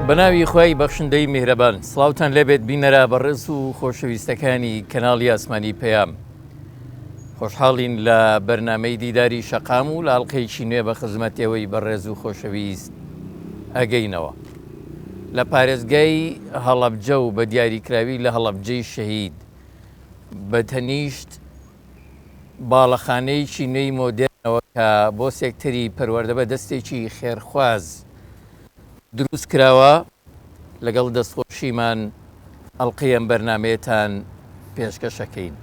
بەناوی خۆی بەخشندەی میهرەبان سڵاوتان لێبێت بینەرە بەڕێز و خۆشەویستەکانی کەناڵی ئاسمانی پەیام. خۆشحاڵین لە بەرنامەی دیداری شەقام و لاڵقەیەکی نوێ بە خزمەتەوەی بەڕێز و خۆشەویست ئەگەینەوە لە پارێزگای هەڵەبجە و بە دیاریکراوی لە هەڵەبجەی شەهید بە تەنیشت باڵەخانەیەکی نوێی مۆدێرنەوە کە بۆ سێکتەری پەروەردە بە دەستێکی خێرخواز دروست کراوە. لەگەڵ دەستخۆشیمان ئەڵقەیەم بەرنامەیەتان پێشکەشەکەین.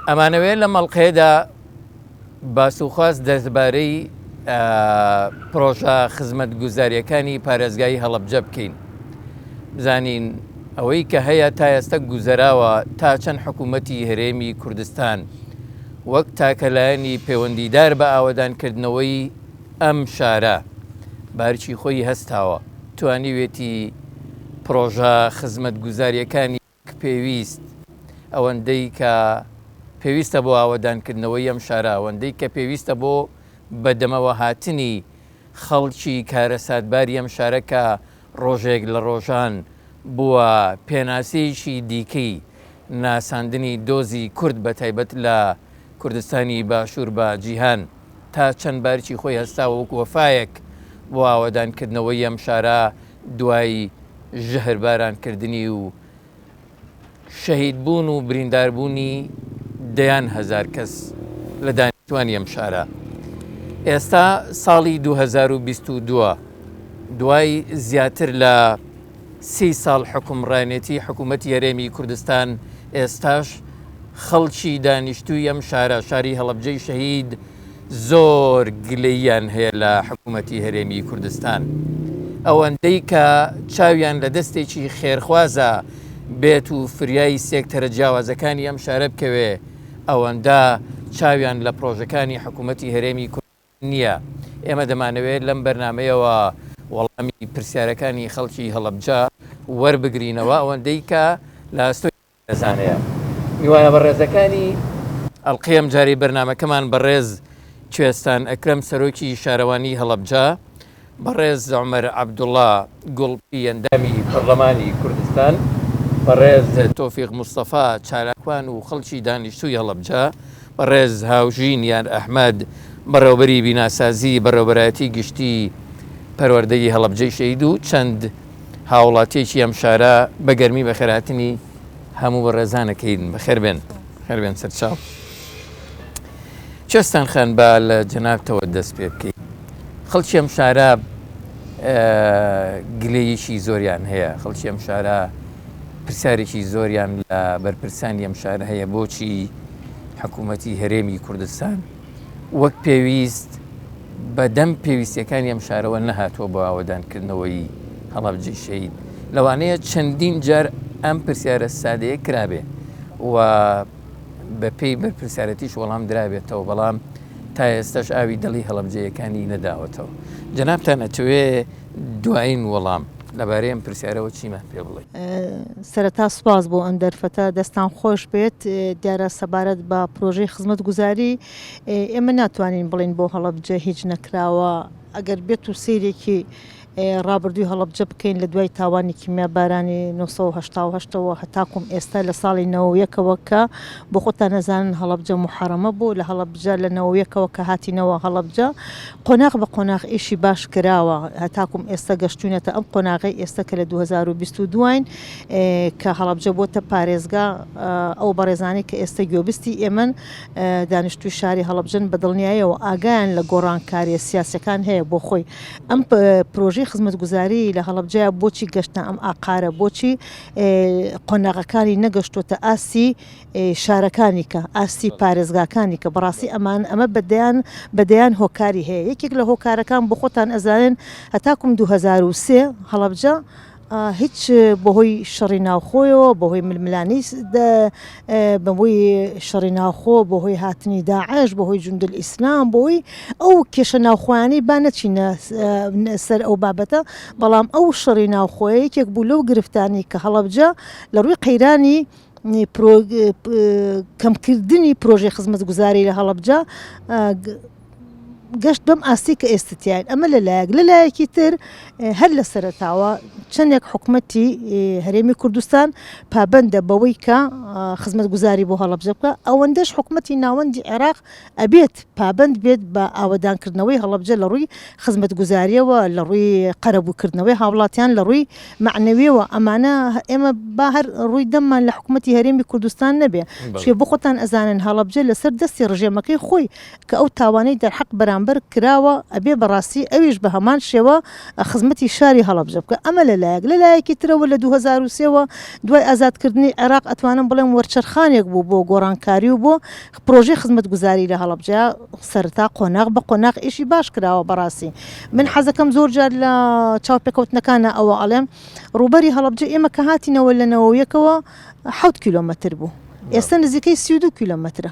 ئەمانەوێت لە مەڵقەیەدا باسوخواست دەربارەی پرۆژە خزمەتگوزاریەکانی پارێزگای هەڵەبجە بکەین. بزانین ئەوەی کە هەیە تا ئێستا گوزەراوە تا چەند حکوومەتی هەرێمی کوردستان وەک تاکەلایەنی پەیوەندیدار بە ئاوەدانکردنەوەی ئەم شارە بارچی خۆی هەستاوە توانیوێتی پرۆژە خزمەتگوزاریەکانی پێویست ئەوەندەی کە پێویستە بۆ ئاوەدانکردنەوەی ئەم شارە ئەوەندەی کە پێویستە بۆ بەدەمەوە هاتنی خەڵکی کارە ساتباری ئەم شارەکە ڕۆژێک لە ڕۆژان بووە پێناسەیەکی دیکەی ناساندنی دۆزی کورد بە تایبەت لە کوردستانی باشوور بە جیهان تا چەند بارکی خۆی هەستاوە وەک وەفایەک بۆ ئاوەدانکردنەوەی ئەم شارە دوای ژەهر بارانکردنی و شەهیدبوون و برینداربوونی دەیان هەزار کەس لە دانیشتوانی ئەم شارە. ئێستا ساڵی 2022 دوای زیاتر لە 30 ساڵ حکومڕانێتی حکوومەتی هەرێمی کوردستان ئێستاش خەڵکی دانیشتووی ئەم شارە شاری هەڵەبجەی شەهید زۆر گلەییان هەیە لە حکوومەتی هەرێمی کوردستان. ئەوەندەی کە چاویان لە دەستێکی خێرخوازە بێت و فریای سێکتەرە جیاوازەکانی ئەم شارە بکەوێ ئەوەندە چاویان لە پرۆژەکانی حکوومەتی هەرێمی کوردستان نییە. ئێمە دەمانەوێت لەم بەرنامەیەوە وەڵامی پرسیارەکانی خەڵکی هەڵەبجە وەربگرینەوە ئەوەندەی کە لە ئەستۆی دەزانەیە. میوانە بەڕێزەکانی ئەڵقەیەم جاری بەرنامەکەمان بەڕێز کوێستان ئەکرەم سەرۆکی شارەوانی هەڵەبجە، بەڕێز عومەر عەبدوڵڵا گوڵپی ئەندامی پەرلەمانی کوردستان، بەڕێز تۆفیق موستەفا چالاکوان و خەڵکی دانیشتووی هەڵەبجە، بەڕێز هاوژین یان ئەحمەد بەڕێوەبەری بیناسازی بەڕێوەبەرایەتی گشتی پەروەردەی هەڵەبجەی شەهید و چەند هاوڵاتیەکی ئەم شارە بەگەرمی بەخێرهاتنی هەموو بەڕێزانەکەین. بەخێربێن خێربێن سەرچاو. چێستان خان بە لە جەنابتەوە دەست پێ بکەیت. خەڵکی ئەم شارە گلەیەکی زۆریان هەیە، خەڵکی ئەم شارە پرسیارێکی زۆریان لە بەرپرسانی ئەم شارە هەیە بۆچی حکوومەتی هەرێمی کوردستان وەک پێویست بەدەم پێویستیەکانی ئەم شارەوە نەهاتووە بۆ ئاوەدانکردنەوەی هەڵەبجەی شەهید. لەوانەیە چەندین جار ئەم پرسیارە سادەیە کرابێ و بە پێی بەرپرسیارەتیش وەڵام درابێتەوە، بەڵام تا ئێستاش ئاوی دڵی هەڵەبجەیەکانی نەداوەتەوە. جەنابتان ئەتەوێ دوایین وەڵام لەبارەی ئەم پرسیارەوە چیمان پێ بڵێ؟ سەرەتا سوپاس بۆ ئەم دەرفەتە، دەستان خۆش بێت. دیارە سەبارەت بە پرۆژەی خزمەتگوزاری ئێمە ناتوانین بڵین بۆ هەڵەبجە هیچ نەکراوە. ئەگەر بێت و سیرێکی ڕابردووی هەڵەبجە بکەین لە دوای تاوانی کیمیابارانی 1970ەوە هەتاکوم ئێستا لە ساڵی 91ەوە کە بۆ خۆتان نەزانن هەڵەبجە محەرەمە بوو، لە هەڵەبجە لە 91ەوە کە هاتینەوە هەڵەبجە قۆناغ بە قۆناغ ئیشی باش کراوە هەتاکوم ئێستا گەشتوونەتە ئەم قۆناغی ئێستا کە لە 2022 کە هەڵەبجە بۆتە پارێزگا. ئەو بەڕێزانی کە ئێستا گوێبستی ئێمن دانیشتووی شاری هەڵەبجەن بەدڵنیاییەوە ئاگایان لە گۆڕانکاریە سیاسەکان هەیە بۆ خۆی. ئەم پرۆژەی خزمەتگوزاری لە هەڵەبجەیە بۆچی گەشتە ئەم ئاقارە، بۆچی قۆناغەکانی نەگەشتوتە ئاسی شارەکانی کە ئاسی پارێزگاکانی کە بەڕاستی ئەمە بەدەیان هۆکاری هەیە. یەکێک لە هۆکارەکان بۆ خۆتان ئەزانن هەتاکوم 2003 هەڵەبجە هیچ بەهۆی شەڕی ناوخۆیەوە بەهۆی ململانی بەهۆی شەڕی ناوخۆ بەهۆی هاتنی داعش بەهۆی جوندل ئیسلام بەهۆی ئەو کێشە ناوخۆیانی با نەچینە سەر ئەو بابەتە، بەڵام ئەو شەڕی ناوخۆیە یەکێک بوو لەو گرفتانی کە هەڵەبجە لە ڕووی قەیرانی کەمکردنی پرۆژەی خزمەتگوزاری لە هەڵەبجە گەشت بەم ئاستی کە ئێستتیان ئەمە لەلایەکی تر هەر لە سەرتاوە چەندێک حکوومەتی هەرێمی کوردستان پابندە بەوەی کە خزمەت گوزاری بۆ هەڵەبجە بکە ئەوەندەش حکوومەتی ناوەندی عێراق ئەبێت پابند بێت بە ئاوەدانکردنەوەی هەڵەبجە لە ڕووی خزمەت گوزاریەوە لە ڕووی قەرەبووکردنەوەی هاوڵاتیان لە ڕووی معنەویەوە ئەمانە ئێمە با هەر ڕووی دەممان لە حکوومەتی هەرێمی کوردستان نەبێ شێ بۆ خۆتان ئەزانن هەڵەبجە لەسەر دەستی ڕژێمەکەی خۆی کە ئەو تاوانەی دەرحەق بەرامبەر کراوە ئەبێ بەڕاستی ئەویش بە هەمان شێوە خزمەتی شاری هەڵەبجە بکە ئەمە لەلایەکی ترەوە لە 2023ەوە دوای ئازادکردنی عێراق ئەتوانم بڵێم وەرچەرخانێک بوو بۆ گۆڕانکاری و بۆ پرۆژەی خزمەت گوزاری لە هەڵەبجە سەرتا قۆناغ بە قۆناغ ئیشی باش کراوە بەڕاستی من حەزەکەم زۆر جار لە چاوپێکەوتنەکانە ئەوە ئەڵێم ڕووبەری هەڵەبجە ئێمە کە هاتینەوە لەنەوەیەکەوە 7 کیلۆمەتر بوو ئێستا نزیکەی 32 کیلۆمەترە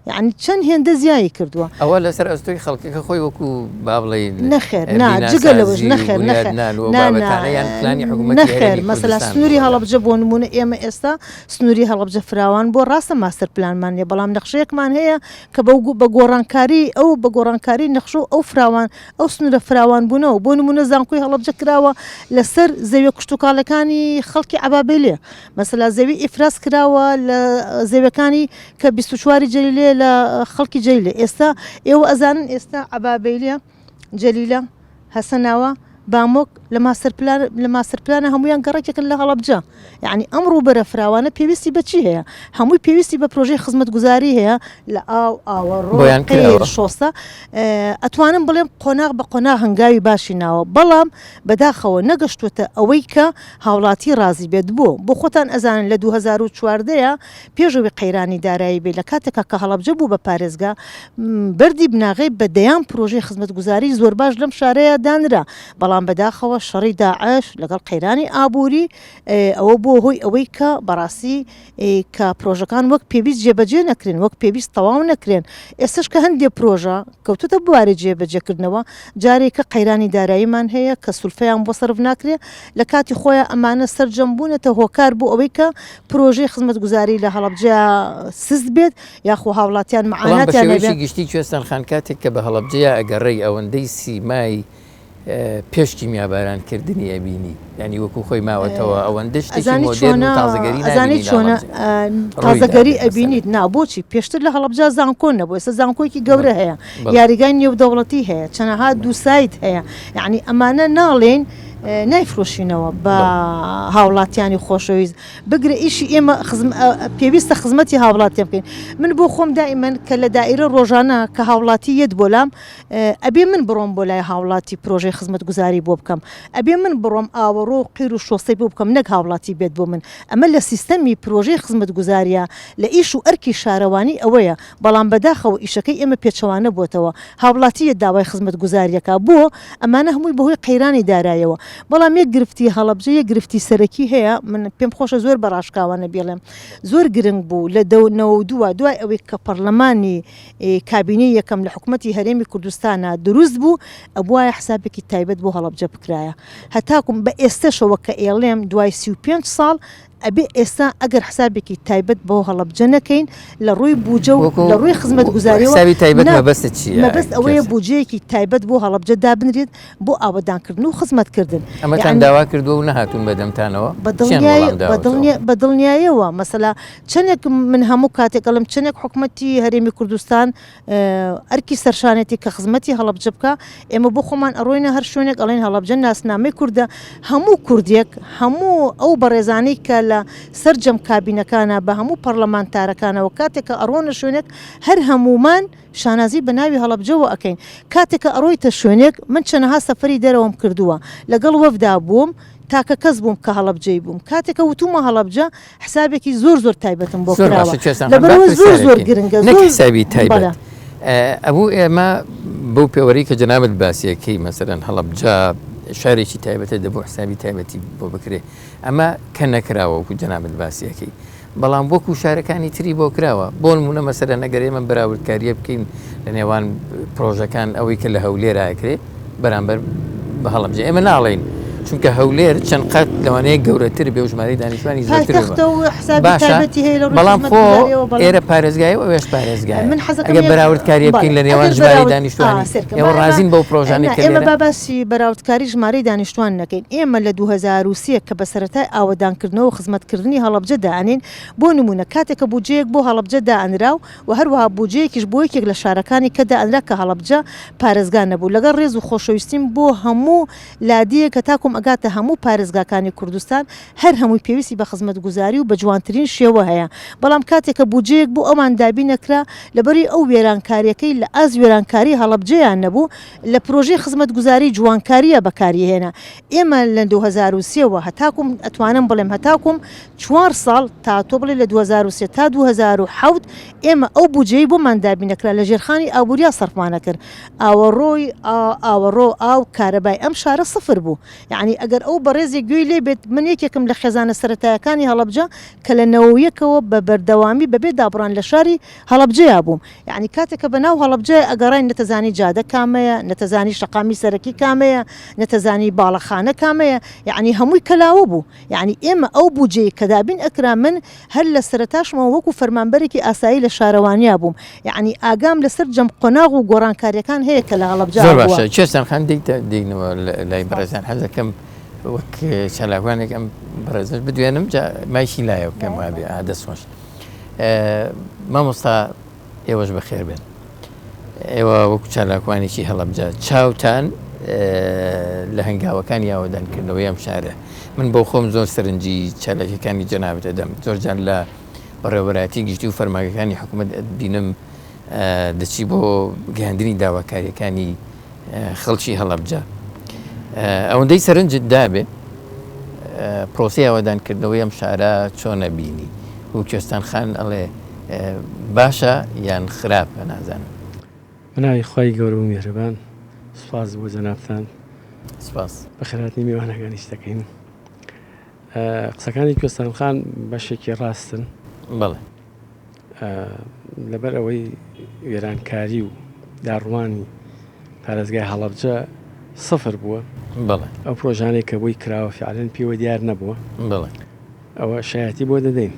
یعنی چەند هێندە زیایی کردووە ئەوە لەسەر ئەستۆی خەڵکەکە خۆی وەکو با بڵێ نەخێر جگە لەوەش نەخێر مەسەلا سنووری هەڵەبجە بۆ نمونە ئێمە ئێستا سنووری هەڵەبجە فراوان بۆ ڕاستە ماستەر پلانمان نیە بەڵام نەخشەیەکمان هەیە کە بە گۆڕانکاری نەخش و ئەو فراوان ئەو سنوورە فراوان بوونەوە بۆ نمونە زانکۆی هەڵەبجە کراوە لەسەر زەویە کشتتوکاڵەکانی خەڵکی عەبابێلێ مەسەلا زەوی ئیفراز کراوە لە زەویەکانی کە 24 جەلیلێ لە خەڵکی جەلیلێ ئێستا ئێوە ئەزانن ئێستا عەبابێلیە جەلیلە هەسەناوە بامۆک لە ماستەرپلانە هەمویان گەڕێکێکن لە هەڵەبجە یعنی ئەم ڕووبەرە فراوانە پێویستی بە چی هەیە هەمووی پێویستی بە پرۆژەی خزمەت گوزاری هەیە لە ئاوەڕۆ شۆستە ئەتوانم بڵێم قۆناغ بە قۆناغ هەنگاوی باشی ناوە بەڵام بەداخەوە نەگەشتوتە ئەوەی کە هاوڵاتی ڕازی بێت بۆ خۆتان ئەزانن لە 2014 پێشەوەی قەیرانی دارایی بێ لە کاتێکا کە هەڵەبجە بوو بە پارێزگا بەردی بناغی بە دەیان پرۆژەی خزمەت گوزاری زۆر باش لەم شارەیە دانرا بەڵام بەداخەوە شەڕی داعش لەگەڵ قەیرانی ئابووری ئەوە بۆ هۆی ئەوەی کە بەڕاستی کە پرۆژەکان وەک پێویست جێبەجێ نەکرێن وەک پێویست تەواو نەکرێن ئێستش کە هەندێک پرۆژە کەوتوتە بوارێ جێبەجێکردنەوە جارێکە قەیرانی داراییمان هەیە کە سولفەیان بۆ سەرف ناکرێ لە کاتی خۆیان ئەمانە سەرجەمبوونەتە هۆکار بوو ئەوەی کە پرۆژەی خزمەت گوزاری لە هەڵەبجە سست بێت یاخۆ هاوڵاتیان معاناتیان گشتی کوێستان خان کاتێک کە بە هەڵەبجەیە ئەگەڕێی ئەوەندەی سیمای پێشتی میابارانکردنی ئەبینی ینی وەکو خۆی ماوەتەوە ئەوەندە شتێکی مۆدێرن و تازەگەری چۆنە تازەگەری ئەبینیت نابۆچی پێشتر لە هەڵەبجە زانکۆ نەبوو ئێستا زانکۆیەکی گەورە هەیە یاریگای نێودەوڵەتی هەیە چەنەها دوو سایت هەیە یعنی ئەمانە ناڵێن نایفرۆشینەوە بە هاوڵاتیانی خۆشەویست بگرە ئیشی ئێمە پێویستە خزمەتی هاوڵاتیان بکەین من بۆ خۆم دائیمەن کە لە دائیرە ڕۆژانە کە هاوڵاتی یەت بۆلام ئەبێ من بڕۆم بۆ لای هاوڵاتی پرۆژەی خزمەت گوزاری بۆ بکەم ئەبێ من بڕۆم ئاوەڕۆ و قیر و شۆسەی بۆ بکەم نەک هاوڵاتی بێت بۆ من ئەمە لە سیستەمی پرۆژەی خزمەت گوزاریە لە ئیش و ئەرکی شارەوانی ئەوەیە بەڵام بەداخەوە ئیشەکەی ئێمە پێچەوانە بۆتەوە هاوڵاتیە داوای خزمەت گوزاریەکە بۆ ئەمانە هەمووی بەهۆی قەیرانی دارایەوە بەڵام یەک گرفتی هەڵەبجە یەک گرفتی سەرەکی هەیە من پێم خۆشە زۆر بەڕاشکاوانە بێڵێم زۆر گرنگ بوو لە 2002 دوای ئەوەی کە پەرلەمانی کابینەی یەکەم لە حکوومەتی هەرێمی کوردستانە دروست بوو ئەبوایە حسابێکی تایبەت بۆ هەڵەبجە بکرایە هەتاکوم بە ئێستەشەوە کە ئێڵێم دوای 35 ساڵ ئەبێ ئێستا ئەگەر حسابێکی تایبەت بۆ هەڵەبجە نەکەین لە ڕووی بوجە و لە ڕووی خزمەت گوزاریەوە مەبەست ئەوەیە بوجەیەکی تایبەت بۆ هەڵەبجە دابنرێت بۆ ئاوەدانکردن و خزمەتکردن ئەمەتان داوا کردووە و نەهاتون بەدەمتانەوە بە دڵنیایەوە مەسەلا چەندێک من هەموو کاتێک ئەڵم چەندێک حکوومەتی هەرێمی کوردستان ئەرکی سەرشانێتی کە خزمەتی هەڵەبجە بکە ئێمە بۆ خۆمان ئەڕۆینە هەر شوێنێک ئەڵێن هەڵەبجە ناسنامەی کووردە هەموو کوردێک هەموو ئەو بەڕێزانەی کە لە سەرجەم کابینەکانە بە هەموو پەرلەمانتارەکانەوە کاتێکە ئەڕۆنە شوێنێک هەر هەمومان شانازی بە ناوی هەڵەبجەوە ئەەکەین کاتێکە ئەڕۆیتە شوێنێک من چەنەها سەفەری دەرەوەم کردووە لەگەڵ وەفدا بووم تاکە کەس بووم کە هەڵەبجەی بووم کاتێکە وتومە هەڵەبجە حسابێکی زۆر تایبەتم بۆ کراوە لەبەرەوە زۆر گرنگە حسابی تایبەت ئەبوو ئێمە بەو پێوەری کە جەنابەت باسیەکەی مەسەرەن هەڵەبجە شارێکی تایبەتە دەبوو حسابی تایبەتی بۆ بکرێ ئەمە کە نەکراوە وەکو جەنابەت باسیەکەی بەڵام وەکو شارەکانی تری بۆ کراوە بۆ نمونە مەسەرە نەگەر ئێمە بەراوردکاریە بکەین لە نێوان پرۆژەکان ئەوەی کە لە هەولێرایەکرێ بەرامبەر بە هەڵەبجە ئێمە ناڵێن چونکە هەولێر چەند قەت لەوانەیە گەورەتر بێ و ژمارەی دانیشتوانی زیاتر پایتەختە و حسابی باشە تایبەتی هەیە لە ڕۆژ بەڵام خۆ خزمەتگوزاریەوە، بەڵام ئێرە پارێزگای و ئەوێش پارێزگای من حەزەکەم ئەگە یەک- بەراوردکاری بکەین لە نێوان ئەگەر ژمارەی بەراورد- دانیشتوانی سێرکە. ئێوە ڕازین بەو پرۆژانەی کە ئێمە لێرە باباسی بەراوردکاری ژمارەی دانیشتوان نەکەین. ئێمە لە 2023 کە بە سەرەتای ئاوەدانکردنەوە و خزمەتکردنی هەڵەبجە دانین، بۆ نمونە کاتێکە بودجەیەک بۆ هەڵەبجە دانرا و هەروەها بودجەیەکیش بۆ یەکێک لە شارەکانی کە دانرا کە هەڵەبجە پارێزگا نەبوو، لەگەڵ ڕێز و خۆشەویستیم بۆ هەموو لادیە کە تاکۆم ئەگاتە هەموو پارێزگاکانی کوردستان هەر هەمووی پێویستی بە خزمەتگوزاری و بە جوانترین شێوە هەیە. بەڵام کاتێکە بودجەیەک بۆ ئەومان دابی نەکرا لەبەری ئەو وێرانکاریەکەی لە ئاز وێرانکاری هەڵەبجەیان نەبوو، لە پرۆژەی خزمەتگوزاری جوانکاریە بەکاریهێنا. ئێمە لە 2023ەوە هەتاکوم ئەتوانم بڵێم هەتاکوم 4 ساڵ تا تۆ بڵێ لە 2023 تا 2007 ئێمە ئەو بودجەی بۆمان دابی نەکرا لە ژێرخانی ئابووریا سەرفمانە کرد. ئاوەڕۆ ئاو کارەبای ئەم شارە سفر بوو. یعنی ئەگەر ئەو بەڕێزی گوێی لێ بێت من یەکێکم لە خێزانە سەرەتایەکانی هەڵەبجە کە لە نەوەیەکەوە بە بەردەوامی بەبێ دابڕان لە شاری هەڵەبجەیە بووم. یعنی کاتێکە بەناو هەڵەبجە ئەگەڕای نەتەزانی جادە کامەیە، نەتەزانی شەقامی سەرەکی کامەیە، نەتەزانی باڵەخانە کامەیە، یعنی هەمووی کەلاوە بوو. یعنی ئێمە ئەو بودجەی کە دابین ئەکرا من هەر لە سەرەتاشمەوە وەکو فەرمانبەرێکی ئاسایی لە شارەوانیا بووم. یعنی ئاگام لەسەر جەم قۆناغ و گۆڕانکاریەکان هەیە کە لە هەڵەبجە زۆر بووە. باشە چێستان خان دێنەوە لای بەڕێزان حەزەکەم وەک چالاکوانێک ئەم بەڕێزش بدوێنم مایشی لایە بکەم وابێ دەستخۆش. مامۆستا ئێوەش بەخێر بێن. ئێوە وەکو چالاکوانێکی هەڵەبجە چاوتان لە هەنگاوەکان یاوەدانکردنەوەی ئەم شارە. من بۆ خۆم زۆر سەرنجی چالاکیەکانی جەنابەت دەدەم. زۆرجان لە بەڕێوەبەرایەتی گشتی و فەرمانگەکانی حکوومەت بینم دەچی بۆ گەیاندنی داواکاریەکانی خەڵکی هەڵەبجە. ئەوەندەی سەرنجت دابێ پرۆسی ئاوەدانکردنەوەی ئەم شارە چۆنە بینی و کوێستان خان ئەڵێ باشە یان خراپە نازانم. مناوی خی گەورە و میهرەبان سوپاس بۆ جەنابتان سپاس بە خێراتنی میوانەکانیش دەکەین. قسەکانی کوێستان خان بەشێکی ڕاستن بەڵێ لەبەر ئەوەی وێرانکاری و داڕوانی پارێزگای هەڵەبجە سفر بووە. بەڵێ ئەو پرۆژانێک کە بۆی کراوە فعلەن پێوە دیار نەبووە، بەڵێ ئەوە شایەتی بۆ دەدەین.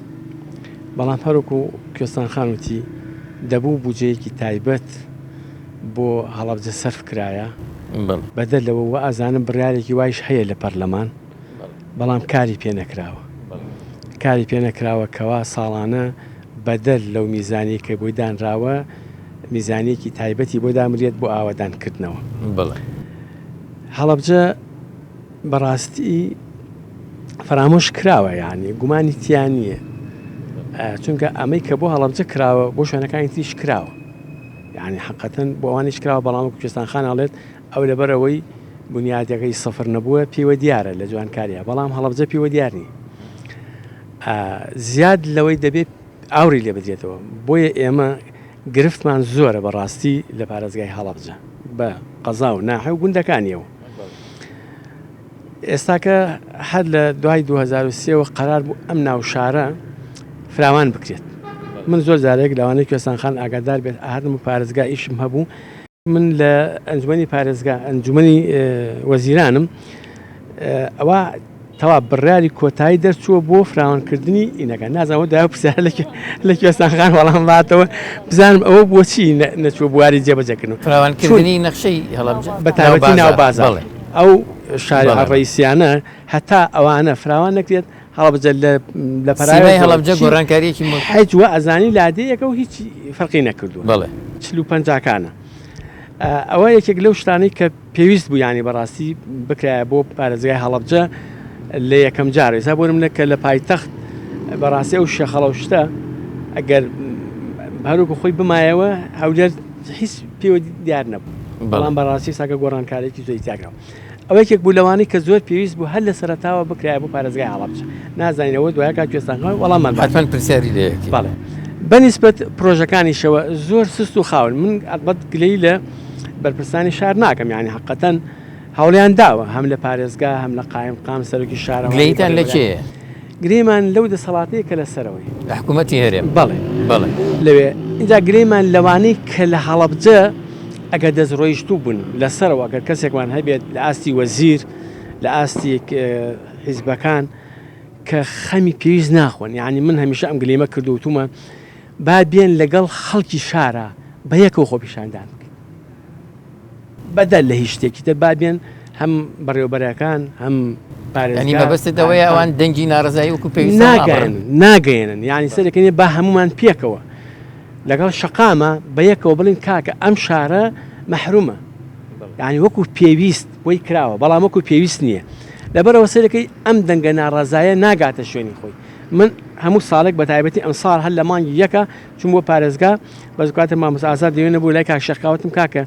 بەڵام هەروکو کوێستان خانوتی دەبوو بودجەیەکی تایبەت بۆ هەڵەبجە سەرف کرایە بەدەل لەوە و ئازانم بڕیارێکی وایش هەیە لە پەرلەمان، بەڵام کاری پێ نەکراوە. کاری پێ نەکراوە کەوا ساڵانە بەدەل لەو میزانی کە بۆی دانراوە میزانێکی تایبەتی بۆ دامرێت بۆ ئاوەدانکردنەوە. بڵێ هەڵەبجە بەڕاستی فرامۆش کراوە، یعنی گومانی تیان نییە، چونکە ئەمەی کە بۆ هەڵەبجە کراوە بۆ شوێنەکانی تریش کراوە، یعنی حقەتەن بۆ ئەوانیش کراوە. بەڵام کوێستان خان ئەڵێت ئەو لەبەرەوەی بنیادەکەی سەفر نەبووە پێوە دیارە لە جوانکاریە، بەڵام هەڵەبجە پێوە دیار نیە. زیاد لەوەی دەبێت ئاوری لێ بدرێتەوە. بۆیە ئێمە گرفتمان زۆرە بەڕاستی لە پارێزگای هەڵەبجە بە قەزا و ناحێ و گوندەکانیەوە. ئێستاکە هەر لە دوای 2023 قەرار بوو ئەم ناوشارە فراوان بکرێت. من زۆر جارێک لەوانەی کوێستان خان ئاگادار بێت هەردەم و پارێزگا ئیشم هەبوو. من لە ئەنجومەنی پارێزگا ئەنجومەنی وەزیرانم ئەوە تەوا بڕیاری کۆتایی دەرچووە بۆ فراوانکردنی ئینەکە. نازانەوە دا پرسیار لە کوێستان خان وەڵام باتەوە بزانم ئەوە بۆچی نەچووە بواری جێبەجەکردن فراوانکردنی نەخشەی هەڵەبجە بە تایبەتی ناو بازاڕ. ئەو شاری ڕئیسیانە هەتا ئەوانە فراوان نەکرێت هەڵەبجە لە پەرای هەڵەبجە گۆڕانکاریەکی هیچ وە ئەزانی لادەیەکە و هیچ فەرقی نەکردووە. بەڵێ 45کانە. ئەوە یەکێک لەو شتانەی کە پێویست بوو ینی بەڕاستی بکرایە بۆ پارێزگای هەڵەبجە لە یەکەم جار. ئێستا بۆ نمونە کە لە پایتەخت بەڕاستی ئەو شەخەڵە و شتە ئەگەر هەروکو خۆی بمایەوە هەولێر هیچ پێوە دیار نەبوو، بەڵام بەڕاستی ساکە گۆڕانکارێکی زۆری تاکراوە. ئەوە یەکێک بوو لەوانەی کە زۆر پێویست بوو هەر لە سەرەتاوە بکرایە بۆ پارێزگای هەڵەبجە. نازانینەوە دوایە کات کوێستانخان وەڵاممان حتمەن پرسیاری لەیەکی. بەڵێ بەنسبەت پرۆژەکانیشەوە زۆر سست و خاون. من ئەلبەت گلەی لە بەرپرسانی شار ناکەم، یعنی حقەتەن هەوڵیان داوە هەم لە پارێزگا هەم لە قام سەرۆکی شارەوە. گلەیتان لە کێیە؟ گرێمان لەو دەسەڵاتەیە کە لەسەرەوەی لە حکوومەتی هەرێم. بەڵێ بەڵێ لەوێ اینجا گرێمان لەوانەی کە لە هەڵەبجە ئەگەر دەست ڕۆیشتوو بوون لەسەرەوە ئەگەر کەسێکمان هەبێت لە ئاستی وەزیر لە ئاستێک حیزبەکان کە خەمی پێویست ناخۆن، یعنی من هەمیشە ئەم گلێمە کردوتومە با بێن لەگەڵ خەڵکی شارە بە یەکەوە خۆ پیشاندان بەدەل لە هیچ شتێکی تر با بێن هەم بەڕێوەبەرەکان هەم ینی مەبەستەوەی ئەوان دەنگی ناڕزایی وەکو پێویست ناگەێنن یعنی سەرەکەنی با هەمومان پێکەوە لەگەڵ شەقامە بە یەکەوە بڵین کاکە ئەم شارە مەحرومە، یعنی وەکو پێویست بۆی کراوە بەڵام وەکو پێویست نییە. لەبەرەوە سەرەکەی ئەم دەنگە ناڕازایە ناگاتە شوێنی خۆی. من هەموو ساڵێک بە تایبەتی ئەم ساڵ هەر لە مانگی یەکە چون بۆ پارێزگا بە زکاتە مامۆستا ئازاد دەوێنە بوو لای کاک شەقاوتم کاکە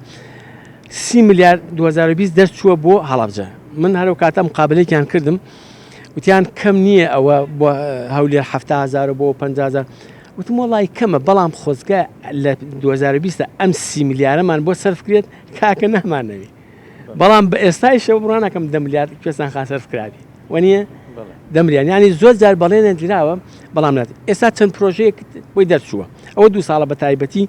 30 میلیارد 2020 دەرچووە بۆ هەڵەبجە. من هەرو کاتە مقابلێکیان کردم وتیان کەم نییە ئەوە بۆ هەولێر 7,000 بۆ 50,000 وتم وڵی کەمە بەڵام خۆزگە لە 2020 ئەم 30 میلیارەمان بۆ سەرف کرێت کاکە نەمانەوی بەڵام بە ئێستای شەو بڕانەکەم 10 میلیارد پێستان خاسەرف کراوی وەنیە دەمریان ینی زۆر جار بەڵێنە دراوە بەڵام نات ئێستا چەند پرۆژەیەک بۆی دەرچووە ئەوە 2 ساڵە بە تایبەتی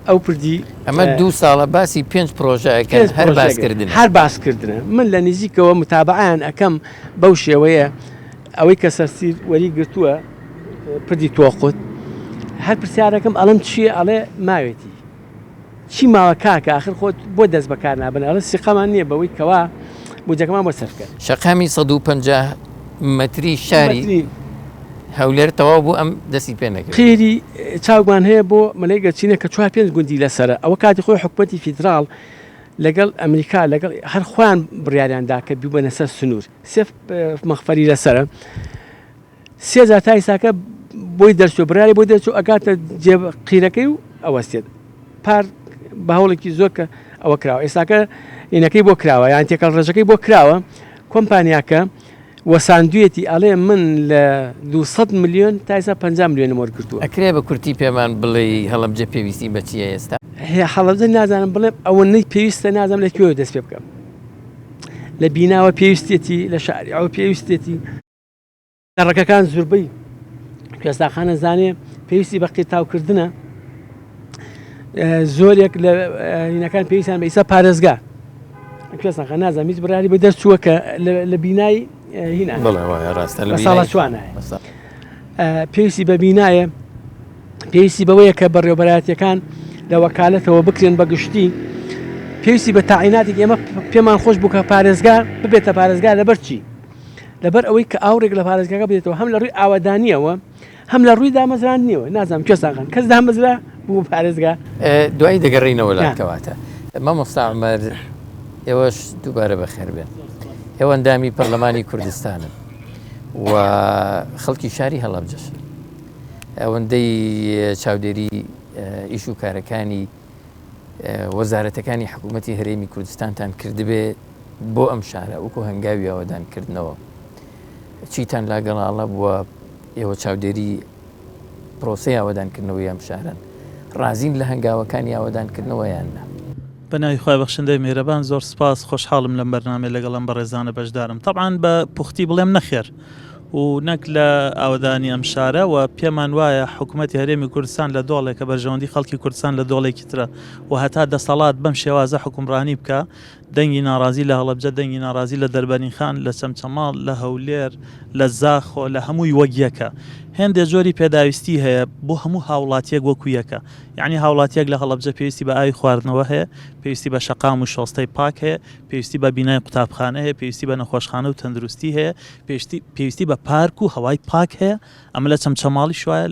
ئەو پردی ئەمە 2 ساڵە باسی 5 پرۆژەکە هەر باسکردن هەر باسکردنە من لە نزیکەوە متابعیان ئەەکەم بەو شێوەیە ئەوەی کە سەرسیر وەری گرتووە پردی تۆقوت هەر پرسیارەکەم ئەڵم چییە ئەڵێ ماوێتی چی ماوە کاکە آخر خۆت بۆ دەست بەکار نابن ئەڵە سیقەمان نییە بەوەی کەوا بودجەکەمان بۆ سەرکە شەقامی 150 مەتری شاری هەولێر تەواو بوو ئەم دەستی پێ نەکرد قیری چاومان هەیە بۆ مەلەی گەچینە کە 4-5 گوندی لەسرە ئەوە کاتی خۆی حکومەتی فیدراڵ لەگەڵ ئەمریکا لەگەڵ هەر خوان بڕیاریاندا کە بیبەنە سەر سنوور سێف مەخفەری لەسرە 3,000 تای ساکە بۆی دەرچوو براری بۆی دەرچوو ئەگاتە جێب قیرەکەی و ئەوەستێت پار بە هەوڵێکی زۆر کە ئەوە کراوە ئێستاکە ئینەکەی بۆ کراوە یان تێکەڵ ڕێژەکەی بۆ کراوە کۆمپانیاکە وەساندوێتی ئەڵێ من لە 200 میلیۆن تا ئێستا 50 میلیۆن وەرگرتووە ئەکرێ بە کورتی پێمان بڵێ هەڵەبجە پێویستی بە چیە ئێستا هەڵەبجە نازانم بڵێم ئەوەی پێویستە نازانم لەکوێوە دەست پێ بکەم لە بیناوە پێویستێتی لە شاری ئەو پێویستێتی ڕەکەکان زوربەی کوێستاخانە زانێ پێویستی بە قیتاوکردنە زۆرێک لە هینەکان پێویستیان بە ئیسا پارێزگا کوێستاخە نازانم هیچ براری بە دەرچووە کە لە بینایی هینە ڕاستە ساڵە چوانایە پێویستی بە بینایە پێویستی بەوەیە کە بەڕێوەبەرایەتیەکان لە وەکالەتەوە بکرێن بە گشتی پێویستی بە تاعیناتی ئێمە پێمان خۆش بوو کە پارێزگا ببێتە پارێزگا لەبەر چی لەبەر ئەوەی کە ئاورێک لە پارێزگاکە بێتەوە هەم لە ڕووی ئاوادانیەوە هەم لە ڕووی دامەزراندنیەوە نازانم کوێستاخان کەس دامەزرا بوو پارێزگا دوای دەگەڕینەوە لاتکەواتە مامۆستا عومەر ئێوەش دووبارە بەخێر بێن ئێوە ئەندامی پەرلەمانی کوردستانن و خەڵکی شاری هەڵەبجەش ئەوەندەی چاودێری ئیش و کارەکانی وەزارەتەکانی حکوومەتی هەرێمی کوردستانتان کردبێ بۆ ئەم شارە وەکو هەنگاوی ئەوەدانکردنەوە چیتان لاگەڵاڵە بووە ئێوە چاودێری پرۆسی ئاوەدانکردنەوەی ئەم شارن ڕازین لە هەنگاوەکانی ئاوەدانکردنەوە یاننا بەناوی خۆی بەخشندەی میێرەبان زۆر سپاس خۆشحاڵم لەم بەرنامە لەگەڵم بە ڕێزانە بەشدارم طبعاً بە پوختی بڵێم نەخێر و نەک لە ئاوەدانی ئەم شارە و پێمان وایە حکوومەتی هەرێمی کوردستان لە دۆڵێک کە بەرژەوەندی خەڵکی کوردستان لە دۆڵێکی ترە و هەتا دەسەڵات بەم شێوازە حکومڕانی بکە دەنگی ناڕازی لە هەڵەبجە دەنگی ناڕازی لە دەربەنی خان لە چەمچەماڵ لە هەولێر لە زاخۆ لە هەمووی وەگیەکە هێندێک جۆری پێداویستی هەیە بۆ هەموو هاوڵاتیەک وەکو یەکە یعنی هاوڵاتیەک لە هەڵەبجە پێویستی بە ئاوی خواردنەوە هەیە پێویستی بە شەقام و شۆستەی پاک هەیە پێویستی بە بینای قوتابخانە هەیە پێویستی بە نەخۆشخانە و تەندروستی هەیە پێویستی بە پارک و هەوای پاک هەیە ئەمە لە چەمچەماڵی شوایە